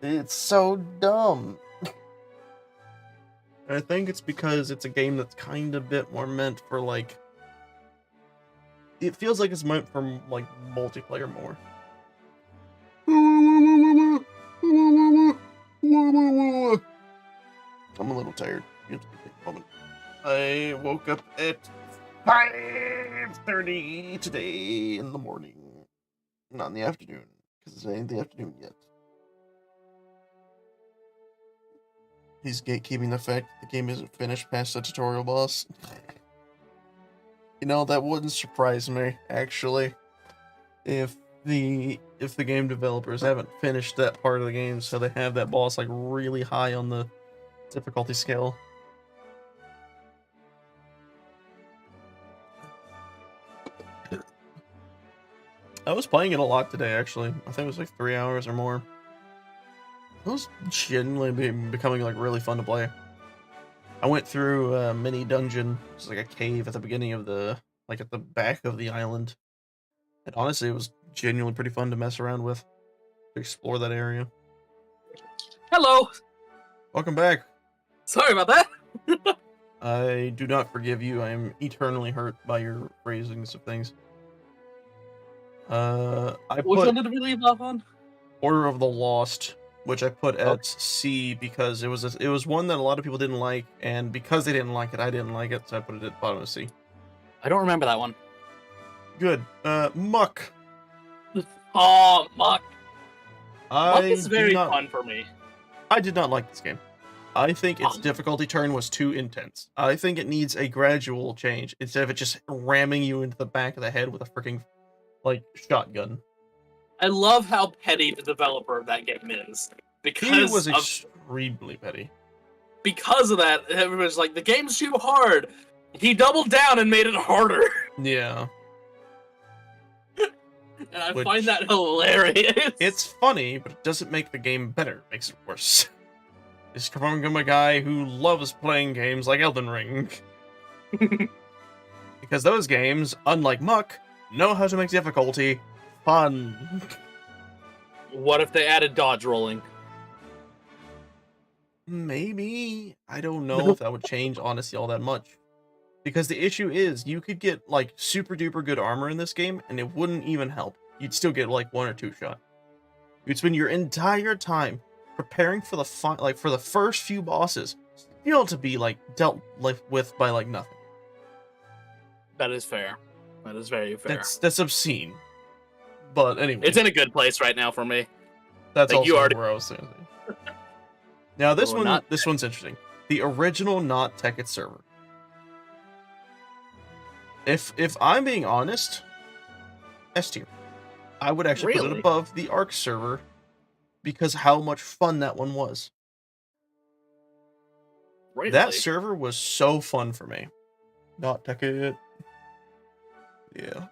It's so dumb. I think it's because it's a game that's kind of bit more meant for, like... It feels like it's meant for, like, multiplayer more. I'm a little tired. You have to take a moment. I woke up at 5:30 today in the morning. Not in the afternoon, because it ain't the afternoon yet. He's gatekeeping the fact the game isn't finished past the tutorial boss. You know, that wouldn't surprise me, actually, if the game developers haven't finished that part of the game, so they have that boss like really high on the difficulty scale. I was playing it a lot today, actually. I think it was like 3 hours or more. It was genuinely becoming like really fun to play. I went through a mini dungeon, which is like a cave at the beginning of the, like at the back of the island. And honestly, it was genuinely pretty fun to mess around with, to explore that area. Hello! Welcome back. Sorry about that. I do not forgive you. I am eternally hurt by your phrasings of things. Which one did we leave off on? Order of the Lost, which I put at C because it was one that a lot of people didn't like, and because they didn't like it, I didn't like it, so I put it at the bottom of C. I don't remember that one. Good. Muck. Oh, Muck. Muck is very fun for me. I did not like this game. I think its difficulty turn was too intense. I think it needs a gradual change instead of it just ramming you into the back of the head with a freaking, like, shotgun. I love how petty the developer of that game is. Because he was extremely petty. Because of that, everybody's like, the game's too hard. He doubled down and made it harder. Yeah. And I find that hilarious. It's funny, but it doesn't make the game better. It makes it worse. It's coming from a guy who loves playing games like Elden Ring. Because those games, unlike Muck, know how to make difficulty fun. What if they added dodge rolling? Maybe. I don't know if that would change, honestly, all that much. Because the issue is, you could get, like, super duper good armor in this game, and it wouldn't even help. You'd still get, like, 1 or 2 shot. You'd spend your entire time preparing for the for the first few bosses, still to be, like, dealt with by, like, nothing. That is fair. That is very fair. That's obscene. But anyway. It's in a good place right now for me. That's like also where I was thinking. Now, this one's interesting. The original Not Tekkit server. If I'm being honest, S tier. I would actually put it above the Ark server because how much fun that one was. Really? That server was so fun for me. Not Tekkit. Yeah.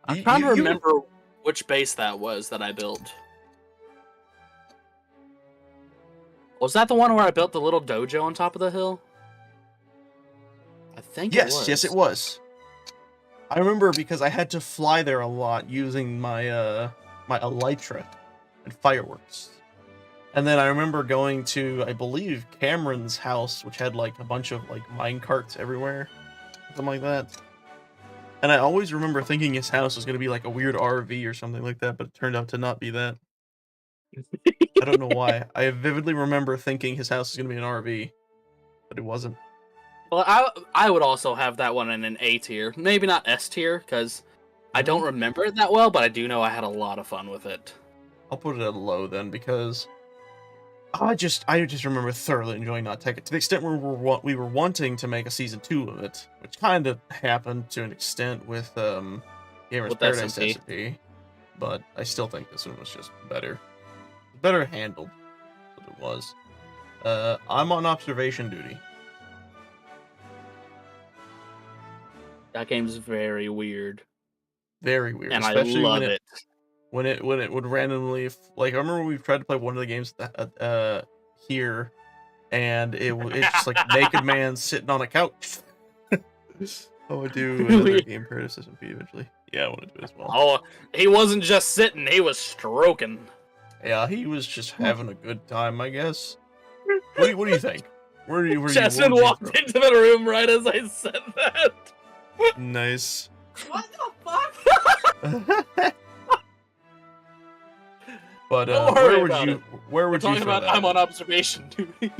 I'm trying to remember which base that was that I built. Was that the one where I built the little dojo on top of the hill? I think it was. Yes, it was. I remember because I had to fly there a lot using my my elytra and fireworks. And then I remember going to, I believe, Cameron's house, which had like a bunch of like mine carts everywhere. Something like that. And I always remember thinking his house was going to be like a weird RV or something like that, but it turned out to not be that. I don't know why. I vividly remember thinking his house was going to be an RV, but it wasn't. Well, I would also have that one in an A tier. Maybe not S tier, because I don't remember it that well, but I do know I had a lot of fun with it. I'll put it at low then, because I just remember thoroughly enjoying Not Tech to the extent where we were wanting to make a season 2 of it, which kind of happened to an extent with Gamers With Paradise SMP. SMP, but I still think this one was just better handled than it was. I'm on observation duty. That game's very weird. Very weird, and especially I love it. When it would randomly, like, I remember we tried to play one of the games that, here, and it's just like naked man sitting on a couch. I would do another game Paradise SMP eventually. Yeah, I want to do it as well. Oh, he wasn't just sitting; he was stroking. Yeah, he was just having a good time, I guess. What do you think? Justin walked into the room right as I said that. Nice. What the fuck? But where would you throw that? I'm on observation duty.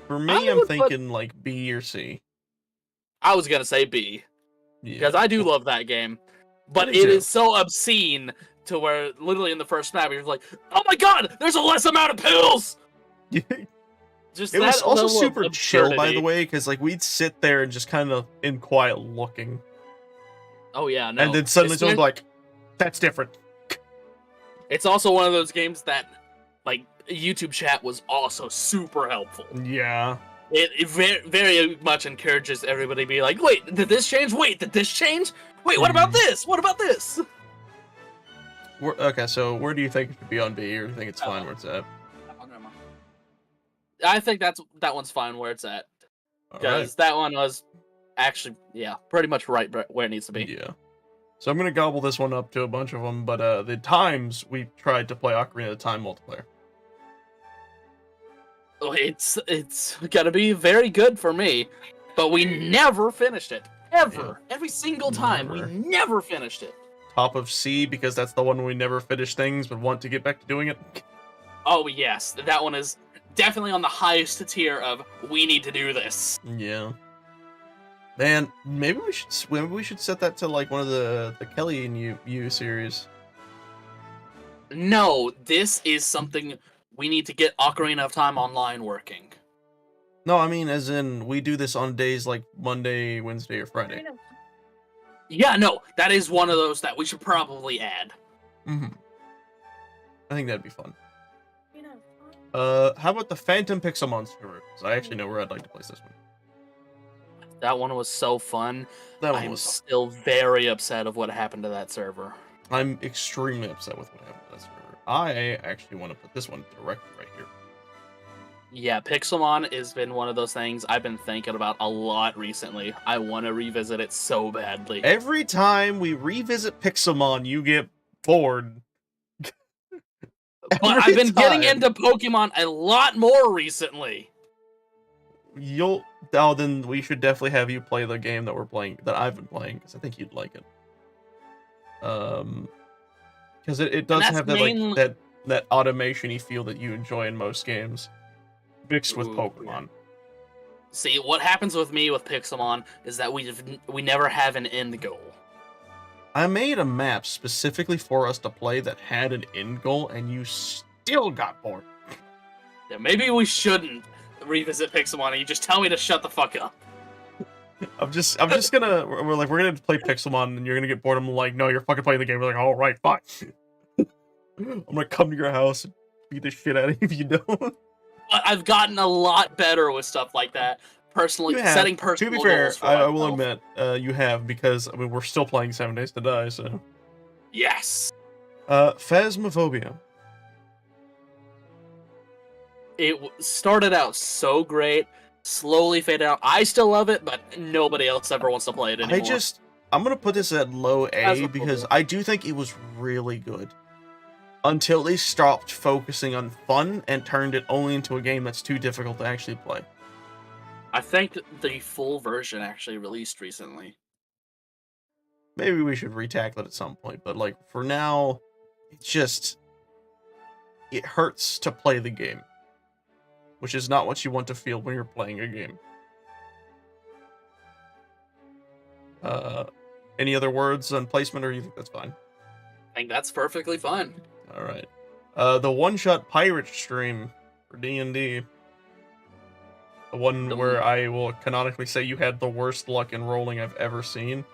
For me, I'm thinking like B or C. I was gonna say B, because I do love that game, but it is so obscene to where literally in the first map you're like, "Oh my god, there's a less amount of pills." Just it was also super chill, by the way, because like we'd sit there and just kind of in quiet looking. Oh yeah, no. And then suddenly someone's like, "That's different." It's also one of those games that, like, YouTube chat was also super helpful. Yeah. It very, very much encourages everybody to be like, wait, did this change? Wait, did this change? Wait, what about this? What about this? Okay, so where do you think it should be on B, or do you think it's fine where it's at? I think that one's fine where it's at. Because that one was actually, yeah, pretty much right where it needs to be. Yeah. So I'm gonna gobble this one up to a bunch of them, but the times we tried to play Ocarina of Time multiplayer. Oh, it's gotta be very good for me, but we never finished it. Ever. Yeah. Every single time, we never finished it. Top of C, because that's the one we never finish things, but want to get back to doing it. Oh yes, that one is definitely on the highest tier of we need to do this. Yeah. Man, maybe we should set that to like one of the Kelly and you series. No, this is something we need to get Ocarina of Time Online working. No, I mean as in we do this on days like Monday, Wednesday, or Friday. Yeah, no, that is one of those that we should probably add. I think that'd be fun. How about the Phantom Pixelmon server? Because I actually know where I'd like to place this one. That one was so fun. I'm still very upset of what happened to that server. I'm extremely upset with what happened to that server. I actually want to put this one directly right here. Yeah, Pixelmon has been one of those things I've been thinking about a lot recently. I want to revisit it so badly. Every time we revisit Pixelmon, you get bored. But I've been getting into Pokemon a lot more recently. Then we should definitely have you play the game that I've been playing, because I think you'd like it. Because it does have that that automation-y feel that you enjoy in most games, mixed with Pokemon. See, what happens with me with Pixelmon is that we never have an end goal. I made a map specifically for us to play that had an end goal, and you still got bored. Yeah, maybe we shouldn't revisit Pixelmon, and you just tell me to shut the fuck up. I'm just gonna we're gonna play Pixelmon, and you're gonna get bored. I'm like, no, you're fucking playing the game. We're like, all right, fine. I'm gonna come to your house and beat the shit out of you if you don't. But I've gotten a lot better with stuff like that. Personally, setting personal goals. To be fair, I will admit, you have, because I mean we're still playing 7 Days to Die, so. Yes. Phasmophobia. It started out so great, slowly faded out. I still love it, but nobody else ever wants to play it anymore. I'm gonna put this at low A because I do think it was really good. Until they stopped focusing on fun and turned it only into a game that's too difficult to actually play. I think the full version actually released recently. Maybe we should retackle it at some point, but like for now, it hurts to play the game, which is not what you want to feel when you're playing a game. Any other words on placement, or do you think that's fine? I think that's perfectly fine. All right. The one-shot pirate stream for D&D. The one where I will canonically say you had the worst luck in rolling I've ever seen.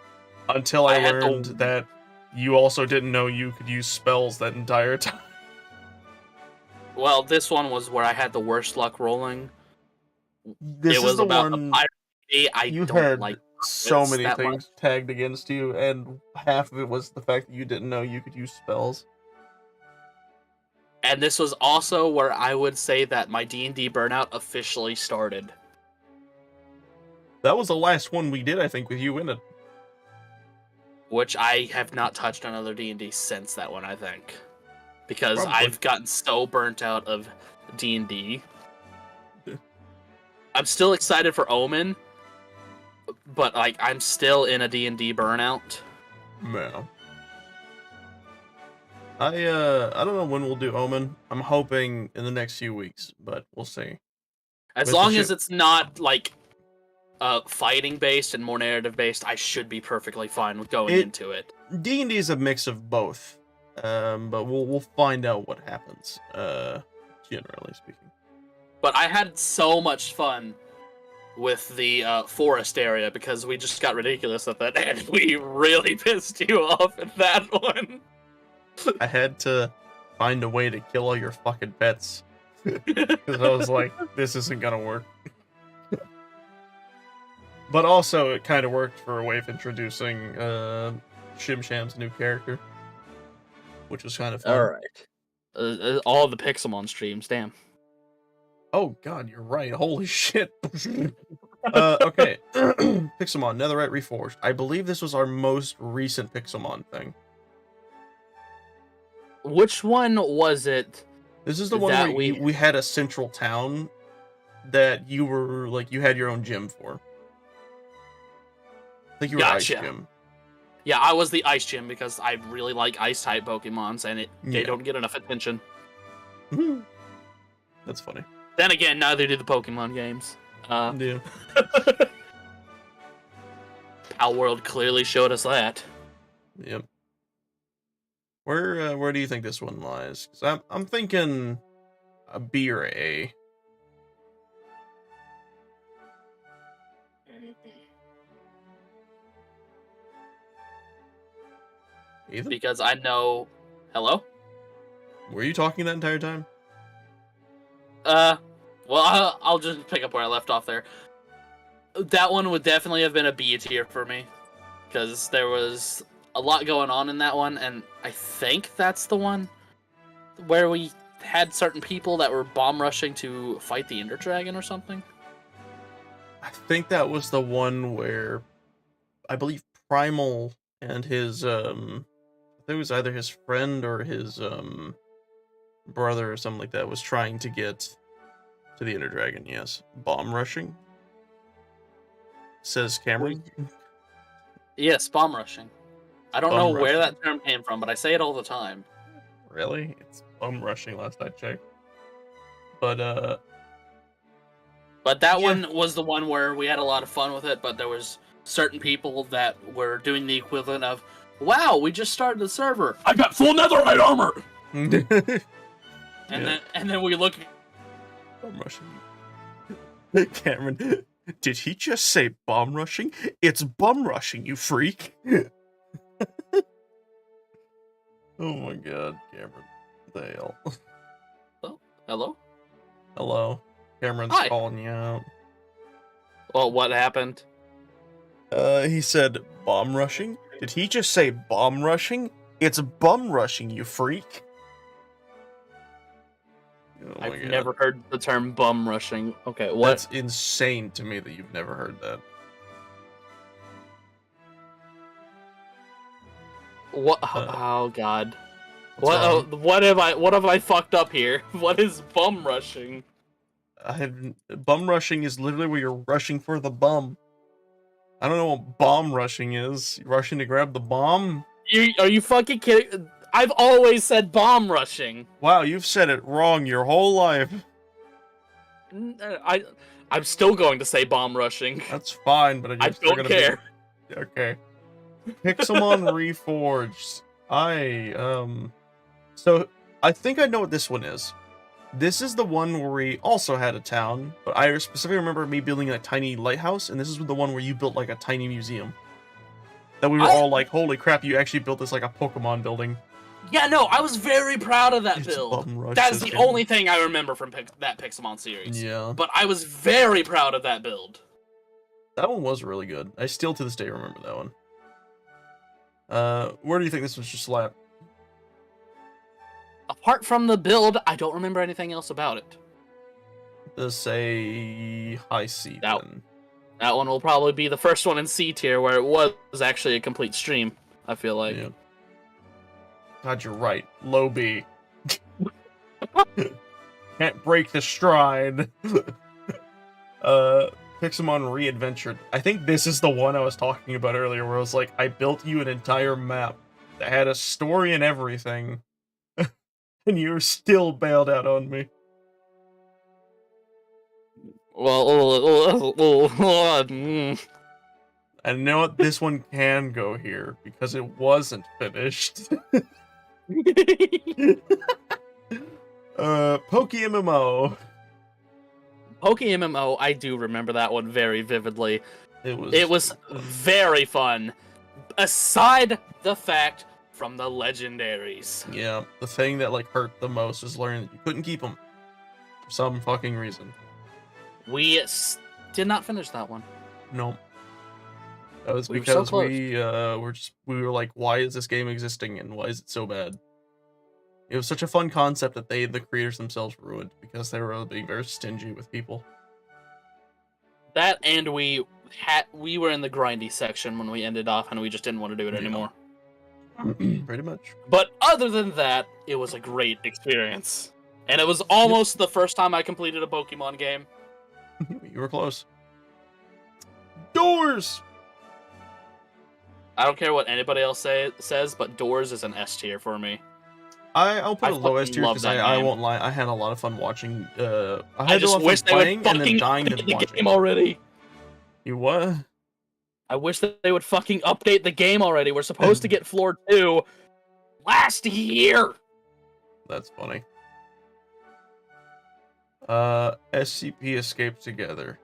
Until I learned that you also didn't know you could use spells that entire time. Well, this one was where I had the worst luck rolling. This is the one you had so many things tagged against you, and half of it was the fact that you didn't know you could use spells. And this was also where I would say that my D&D burnout officially started. That was the last one we did, I think, with you in it. Which I have not touched another D&D since that one, I think. Because Probably. I've gotten so burnt out of D&D. I'm still excited for Omen, but like I'm still in a D&D burnout. No. I don't know when we'll do Omen. I'm hoping in the next few weeks, but we'll see. As long as it's not like fighting based and more narrative based, I should be perfectly fine with going into it. D&D is a mix of both, but we'll find out what happens. Generally speaking. But I had so much fun with the forest area because we just got ridiculous at that, and we really pissed you off at that one. I had to find a way to kill all your fucking pets. Because I was like, this isn't gonna work. But also, it kind of worked for a way of introducing Shim Sham's new character. Which was kind of fun. Alright. All the Pixelmon streams, damn. Oh god, you're right. Holy shit. Okay. Pixelmon, Netherite Reforged. I believe this was our most recent Pixelmon thing. Which one was it? This is the one where we had a central town that you were, like, you had your own gym for. I think you were Ice Gym. Yeah, I was the Ice Gym because I really like Ice-type Pokemons, and they don't get enough attention. That's funny. Then again, neither do the Pokemon games. Yeah. Our World clearly showed us that. Yep. Where do you think this one lies? 'Cause I'm thinking a B or A. Either? Because I know. Hello? Were you talking that entire time? Well, I'll just pick up where I left off there. That one would definitely have been a B tier for me. Because there was a lot going on in that one, and I think that's the one where we had certain people that were bomb rushing to fight the Ender Dragon or something. I think that was the one where I believe Primal and his I think it was either his friend or his brother or something like that was trying to get to the Ender Dragon. Yes, bomb rushing. Says Cameron. Yes, bomb rushing. I don't know where that term came from, but I say it all the time. Really? It's bomb rushing last I checked. But that one was the one where we had a lot of fun with it, but there was certain people that were doing the equivalent of, wow, we just started the server. I got full netherite armor! And then we look at bomb rushing. Cameron, did he just say bomb rushing? It's bum rushing, you freak. Oh my god, Cameron. What the hell? Oh, hello? Hello. Cameron's calling you out. Well, what happened? He said bomb rushing? Did he just say bomb rushing? It's bum rushing, you freak. Oh I've never heard the term bum rushing. Okay, what? That's insane to me that you've never heard that. What? Oh god. What have I fucked up here? What is bum rushing? Bum rushing is literally where you're rushing for the bum. I don't know what bomb rushing is. You're rushing to grab the bomb? Are you fucking kidding? I've always said bomb rushing. Wow, you've said it wrong your whole life. I'm still going to say bomb rushing. That's fine, but I don't care. Okay. Pixelmon Reforged. So I think I know what this one is. This is the one where we also had a town, but I specifically remember me building a tiny lighthouse, and this is the one where you built like a tiny museum. That we were all like, holy crap, you actually built this like a Pokemon building. Yeah, no, I was very proud of that build. That is the only thing I remember from that Pixelmon series. Yeah. But I was very proud of that build. That one was really good. I still to this day remember that one. Where do you think this was just slapped? Apart from the build, I don't remember anything else about it. Let's say high C then. That one will probably be the first one in C tier where it was actually a complete stream, I feel like. Yeah. God, you're right. Low B. Can't break the stride. Pixelmon Re-Adventured. I think this is the one I was talking about earlier where I was like, I built you an entire map that had a story and everything. And you still bailed out on me. I know what this one can go here because it wasn't finished. PokeMMO. PokeMMO, I do remember that one very vividly. It was very fun. Aside the fact from the legendaries. Yeah, the thing that like hurt the most is learning that you couldn't keep them for some fucking reason. We did not finish that one. No. That was because we were like, why is this game existing and why is it so bad? It was such a fun concept that the creators themselves ruined because they were being very stingy with people. That and we were in the grindy section when we ended off and we just didn't want to do it anymore. Pretty much. But other than that, it was a great experience. And it was almost the first time I completed a Pokemon game. You were close. Doors! I don't care what anybody else says, but Doors is an S tier for me. I'll put a low S tier because I won't lie. I had a lot of fun watching. I just wish they would fucking update the game already. You what? I wish that they would fucking update the game already. We're supposed to get Floor 2 last year. That's funny. SCP escaped together.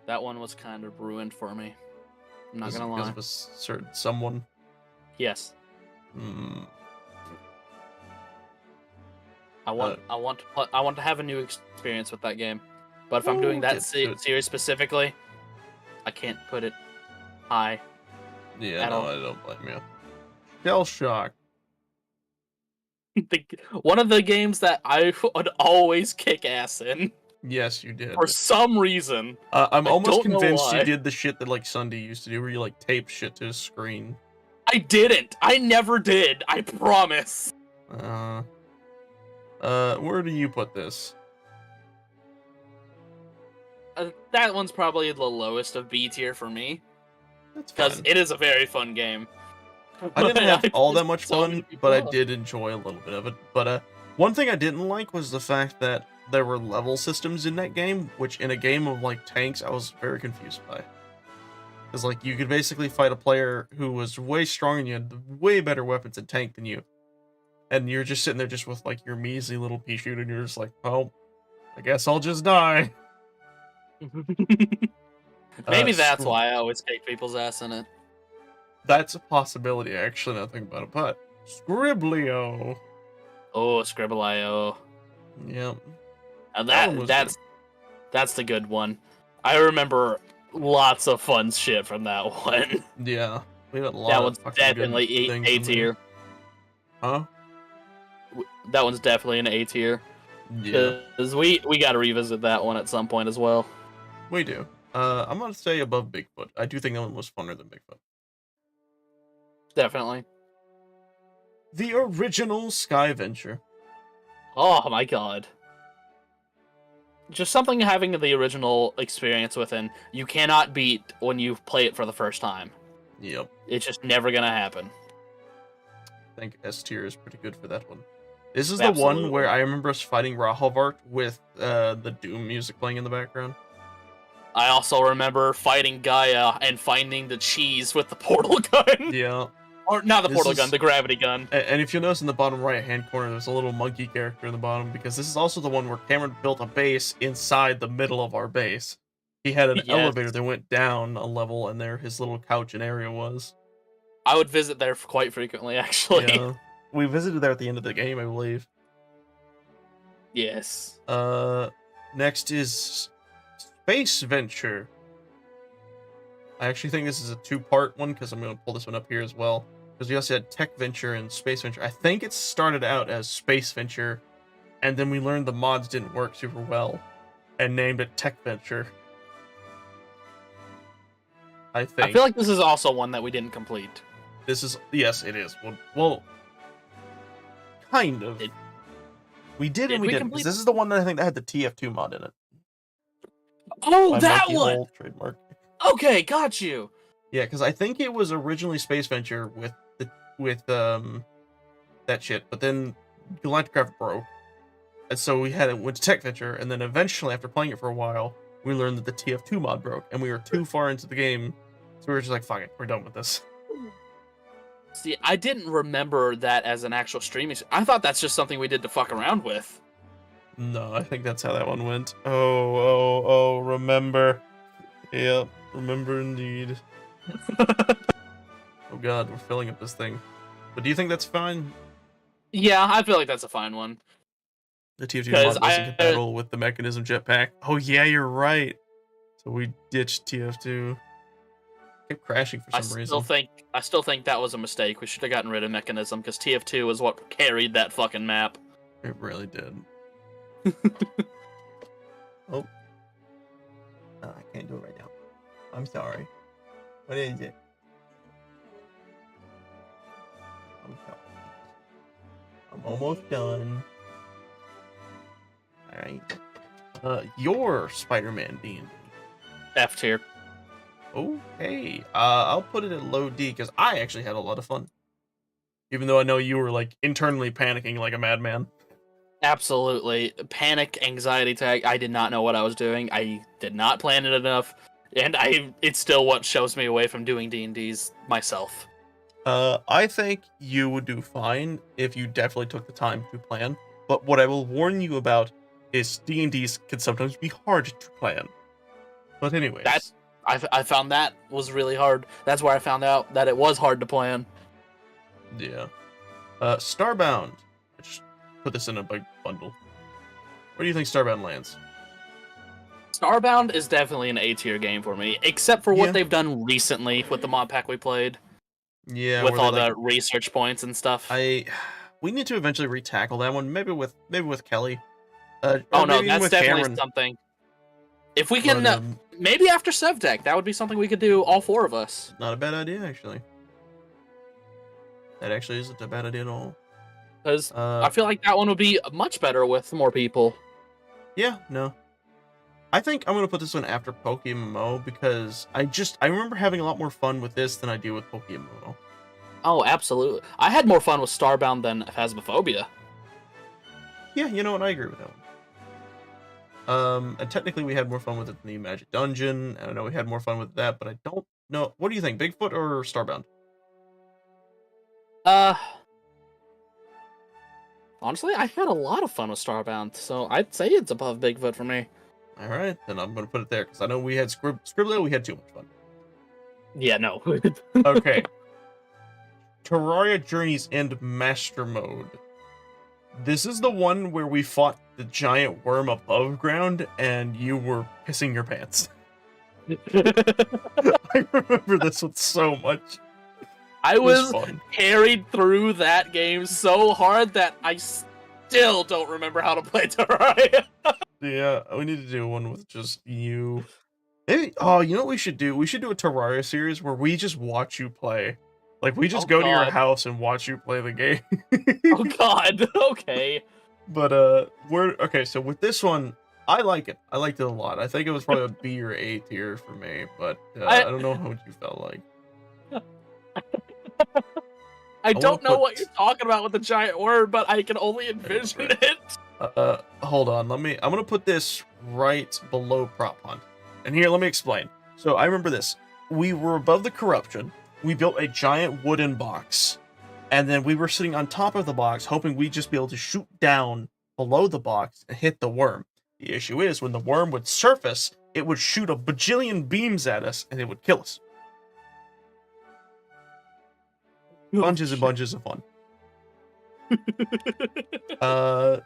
That one was kind of ruined for me. I'm not gonna lie. Because of a certain someone? Yes. I want to have a new experience with that game, but if I'm doing that series specifically, I can't put it high. Yeah, no, I don't blame you. Shell Shock. One of the games that I would always kick ass in. Yes, you did. For some reason. I'm almost convinced you did the shit that like Sunday used to do, where you like tape shit to his screen. I didn't. I never did. I promise. Where do you put this? That one's probably the lowest of B tier for me. That's because it is a very fun game. I didn't have all that much fun, but I did enjoy a little bit of it. But one thing I didn't like was the fact that there were level systems in that game, which in a game of like tanks, I was very confused by. Because like you could basically fight a player who was way stronger and you had way better weapons and tank than you. And you're just sitting there just with like your measly little pea shoot and you're just like, oh, I guess I'll just die. Maybe that's why I always kick people's ass in it. That's a possibility, actually, nothing about it, but Scriblio. Oh, Scriblio. Yep. And that's the good one. I remember lots of fun shit from that one. Yeah. We had a lot that one's definitely A tier. Huh? That one's definitely an A tier. Yeah. Because we gotta revisit that one at some point as well. We do. I'm gonna say above Bigfoot. I do think that one was funner than Bigfoot. Definitely. The original Sky Venture. Oh my god. Just something having the original experience within, you cannot beat when you play it for the first time. Yep. It's just never gonna happen. I think S tier is pretty good for that one. This is the one where I remember us fighting Rahovart with the Doom music playing in the background. I also remember fighting Gaia and finding the cheese with the portal gun. Yeah. Or not the portal gun, the gravity gun. And if you'll notice in the bottom right-hand corner, there's a little monkey character in the bottom, because this is also the one where Cameron built a base inside the middle of our base. He had an elevator that went down a level, and there his little couch and area was. I would visit there quite frequently, actually. Yeah. We visited there at the end of the game, I believe. Yes. Next is Space Venture. I actually think this is a two-part one, because I'm going to pull this one up here as well. Because we also had Tech Venture and Space Venture. I think it started out as Space Venture, and then we learned the mods didn't work super well, and named it Tech Venture. I think. I feel like this is also one that we didn't complete. This is, yes, it is. Well, kind of. We did and we didn't. This is the one that I think that had the TF2 mod in it. Oh, that one! Hole, trademark. Okay, got you. Yeah, because I think it was originally Space Venture with that shit, but then Galacticraft broke, and so we went to Tech Venture, and then eventually, after playing it for a while, we learned that the TF2 mod broke, and we were too far into the game, so we were just like, fuck it, we're done with this. See, I didn't remember that as an actual streaming. I thought that's just something we did to fuck around with. No, I think that's how that one went. Oh, remember. Yep, remember indeed. Oh god, we're filling up this thing. But do you think that's fine? Yeah, I feel like that's a fine one. The TF2 mod wasn't compatible with the mechanism jetpack. Oh yeah, you're right. So we ditched TF2. Kept crashing for some reason. I still think that was a mistake. We should have gotten rid of mechanism, because TF2 was what carried that fucking map. It really did. Oh. No, I can't do it right now. I'm sorry. What is it? I'm sorry. I'm almost done. Alright. Your Spider-Man D&D. F tier. Okay. I'll put it at low D, because I actually had a lot of fun. Even though I know you were, like, internally panicking like a madman. Absolutely. Panic, anxiety tag. I did not know what I was doing. I did not plan it enough. And it's still what shows me away from doing D&Ds myself. I think you would do fine if you definitely took the time to plan. But what I will warn you about is D&Ds can sometimes be hard to plan. But anyways. I found that was really hard. That's where I found out that it was hard to plan. Yeah. Starbound. I just put this in a big bundle. Where do you think Starbound lands? Starbound is definitely an A-tier game for me, except for what they've done recently with the mod pack we played. Yeah, with all the research points and stuff. We need to eventually re-tackle that one, maybe with Kelly. Oh no, that's definitely Cameron. Something. If we can, maybe after SevDeck, that would be something we could do, all four of us. Not a bad idea, actually. That actually isn't a bad idea at all. Because I feel like that one would be much better with more people. Yeah, no. I think I'm gonna put this one after PokeMMO, because I remember having a lot more fun with this than I do with PokeMMO. Oh, absolutely. I had more fun with Starbound than Phasmophobia. Yeah, you know what? I agree with that one. And technically we had more fun with it than the Magic Dungeon. I know we had more fun with that, but I don't know. What do you think, Bigfoot or Starbound? Honestly, I had a lot of fun with Starbound, so I'd say it's above Bigfoot for me. All right, then I'm gonna put it there, because I know we had Scribbler, we had too much fun. Yeah, no. Okay. Terraria Journey's End Master Mode. This is the one where we fought the giant worm above ground, and you were pissing your pants. I remember this one so much. I was carried through that game so hard that I still don't remember how to play Terraria. Yeah, we need to do one with just you. Maybe, oh, you know what we should do? We should do a Terraria series where we just watch you play. Like, we just go to your house and watch you play the game. Oh god, okay. But, okay, so with this one, I like it. I liked it a lot. I think it was probably a B or A tier for me, but I don't know how you felt like. I don't know what you're talking about with the giant worm, but I can only envision it. Hold on, I'm gonna put this right below Prop Hunt. And here, let me explain. So I remember this. We were above the corruption. We built a giant wooden box. And then we were sitting on top of the box, hoping we'd just be able to shoot down below the box and hit the worm. The issue is, when the worm would surface, it would shoot a bajillion beams at us, and it would kill us. Bunches and bunches of fun.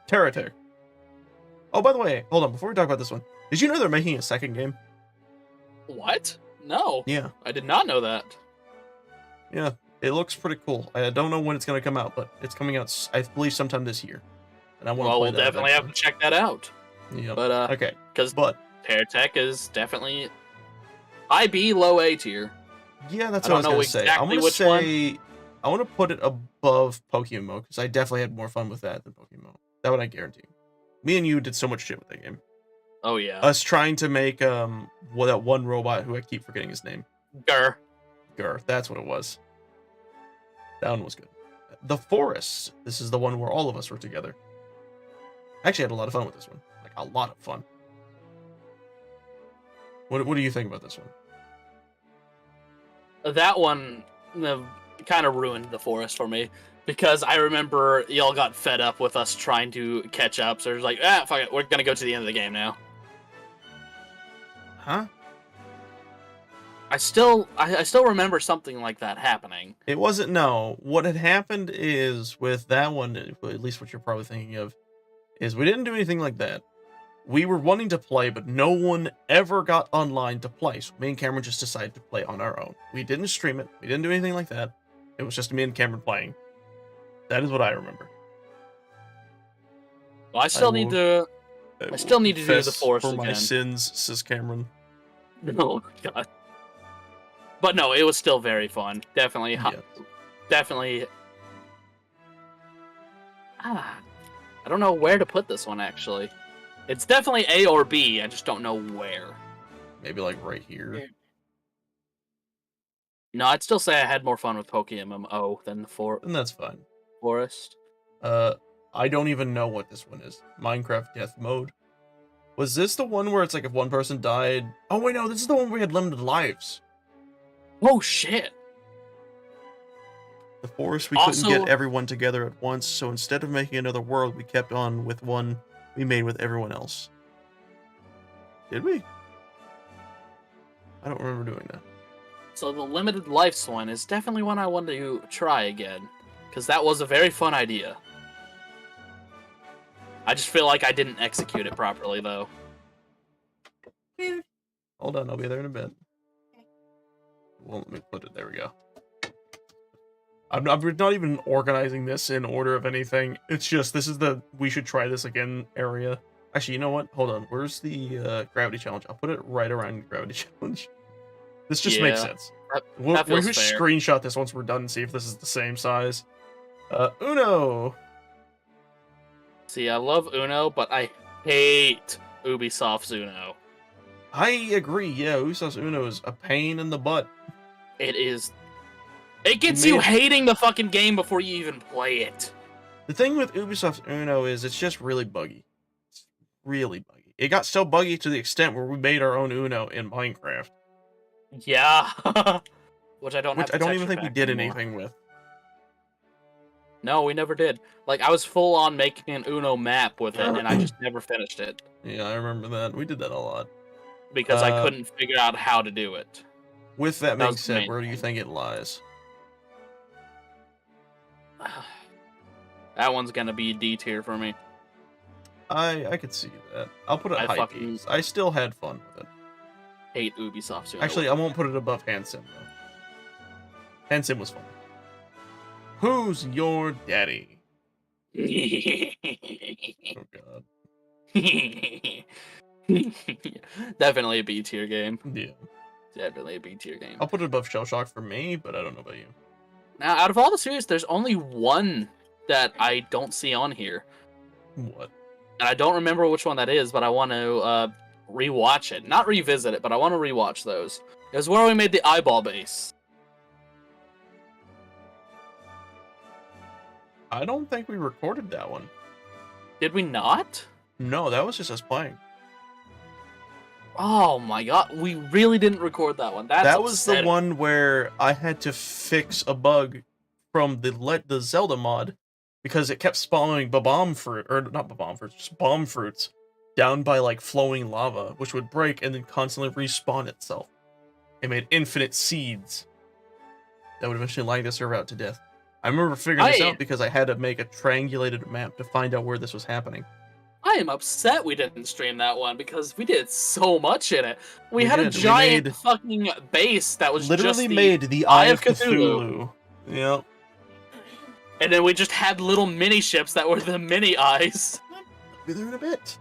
Terra. Oh, by the way, hold on, before we talk about this one, did you know they're making a second game? What? No. Yeah. I did not know that. Yeah, it looks pretty cool. I don't know when it's going to come out, but it's coming out, I believe, sometime this year. And I want to play we'll definitely have to check that out. Yeah. But, okay. Because Terratech is definitely IB low A tier. Yeah, that's what I was going to say. I'm going to say, I want to put it above Pokemon, because I definitely had more fun with that than Pokemon. That one I guarantee. Me and you did so much shit with that game. Oh, yeah. Us trying to make that one robot who I keep forgetting his name. Gur, that's what it was. That one was good. The Forest. This is the one where all of us were together. I actually had a lot of fun with this one. Like, a lot of fun. What do you think about this one? That one kind of ruined the Forest for me. Because I remember y'all got fed up with us trying to catch up. So it was like, fuck it, we're going to go to the end of the game now. Huh? I still remember something like that happening. It wasn't, no. What had happened is, with that one, at least what you're probably thinking of, is we didn't do anything like that. We were wanting to play, but no one ever got online to play. So me and Cameron just decided to play on our own. We didn't stream it. We didn't do anything like that. It was just me and Cameron playing. That is what I remember. Well, I still need to do the Forest for again. my sins, says Cameron. Oh god. But no, it was still very fun. Definitely, definitely. I don't know where to put this one actually. It's definitely A or B. I just don't know where. Maybe like right here. No, I'd still say I had more fun with Pokemon than the And that's fine. Forest. I don't even know what this one is. Minecraft Death Mode. Was this the one where it's like if one person died? Oh wait, no, this is the one where we had limited lives. Oh shit. The Forest, we couldn't get everyone together at once, so instead of making another world, we kept on with one we made with everyone else. Did we? I don't remember doing that. So the limited lives one is definitely one I want to try again. Because that was a very fun idea. I just feel like I didn't execute it properly, though. Hold on, I'll be there in a bit. Well, let me put it. There we go. I'm not even organizing this in order of anything. It's just, this is the we should try this again area. Actually, you know what? Hold on. Where's the gravity challenge? I'll put it right around gravity challenge. This just makes sense. We'll screenshot this once we're done and see if this is the same size. Uno! See, I love Uno, but I hate Ubisoft's Uno. I agree, yeah, Ubisoft's Uno is a pain in the butt. It is. It gets you hating the fucking game before you even play it. The thing with Ubisoft's Uno is it's just really buggy. It's really buggy. It got so buggy to the extent where we made our own Uno in Minecraft. Yeah. Which I don't even think we did anything with. No, we never did. Like, I was full on making an Uno map with it, and I just never finished it. Yeah, I remember that. We did that a lot. Because I couldn't figure out how to do it. With that being said, where do you think it lies? That one's gonna be D tier for me. I could see that. I'll put it high D. I still had fun with it. Hate Ubisoft. Actually, I won't put it above Handsim, though. Handsim was fun. Who's your daddy? Oh god. Definitely a B tier game. Yeah. Definitely a B tier game. I'll put it above Shell Shock for me, but I don't know about you. Now, out of all the series, there's only one that I don't see on here. What? And I don't remember which one that is, but I want to rewatch it. Not revisit it, but I want to rewatch those. It was where we made the eyeball base. I don't think we recorded that one. Did we not? No, that was just us playing. Oh my god, we really didn't record that one. That was the one where I had to fix a bug from the Zelda mod because it kept spawning bomb fruit, or not bomb fruits, just bomb fruits down by like flowing lava, which would break and then constantly respawn itself. It made infinite seeds that would eventually line the server out to death. I remember figuring this out because I had to make a triangulated map to find out where this was happening. I am upset we didn't stream that one because we did so much in it. We had a giant fucking base that was literally made the Eye of Cthulhu. Yep. And then we just had little mini ships that were the mini eyes. I'll be there in a bit.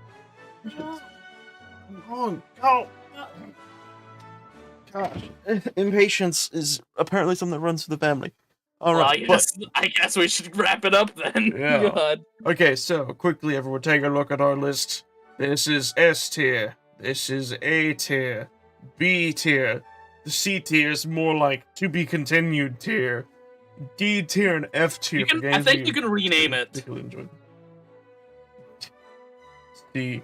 I'm wrong. Go. Gosh, impatience is apparently something that runs through the family. All right, I guess we should wrap it up then. Yeah. God. Okay, so quickly, everyone, take a look at our list. This is S tier. This is A tier. B tier. The C tier is more like to be continued tier. D tier and F tier. I think you can rename it. C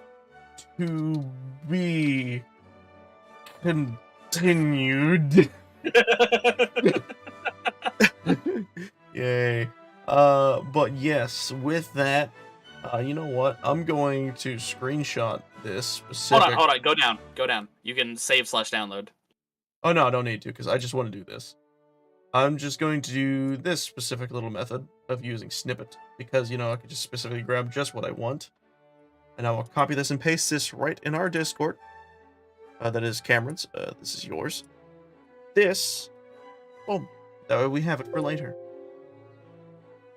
to be continued. Yay. But yes, with that, you know what? I'm going to screenshot this specific... Hold on, go down. You can save/download. Oh no, I don't need to, because I just want to do this. I'm just going to do this specific little method of using snippet, because, you know, I could just specifically grab just what I want. And I will copy this and paste this right in our Discord. That is Cameron's. This is yours. This... Boom. That way we have it for later.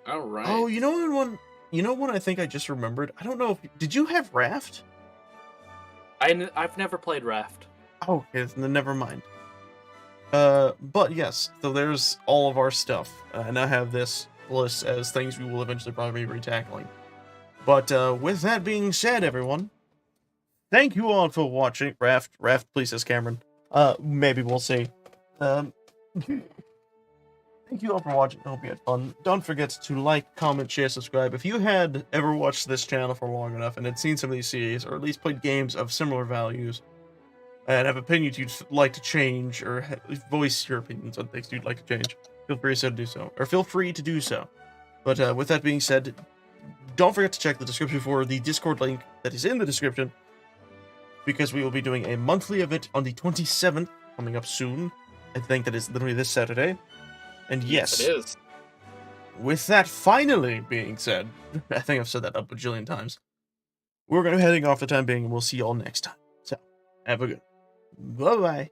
All right. Oh, you know one I think I just remembered? I don't know if... Did you have Raft? I've never played Raft. Oh, okay, then never mind. But yes, so there's all of our stuff. And I have this list as things we will eventually probably be retackling. But with that being said, everyone, thank you all for watching. Raft, please, says Cameron. Maybe we'll see. Thank you all for watching. I hope you had fun. Don't forget to like, comment, share, subscribe. If you had ever watched this channel for long enough and had seen some of these series, or at least played games of similar values, and have opinions you'd like to change, or voice your opinions on things you'd like to change, feel free to do so. But with that being said, don't forget to check the description for the Discord link that is in the description, because we will be doing a monthly event on the 27th, coming up soon. I think that is literally this Saturday. And yes, it is. With that finally being said, I think I've said that a bajillion times, we're going to be heading off the time being, and we'll see you all next time. So, have a good. Bye-bye.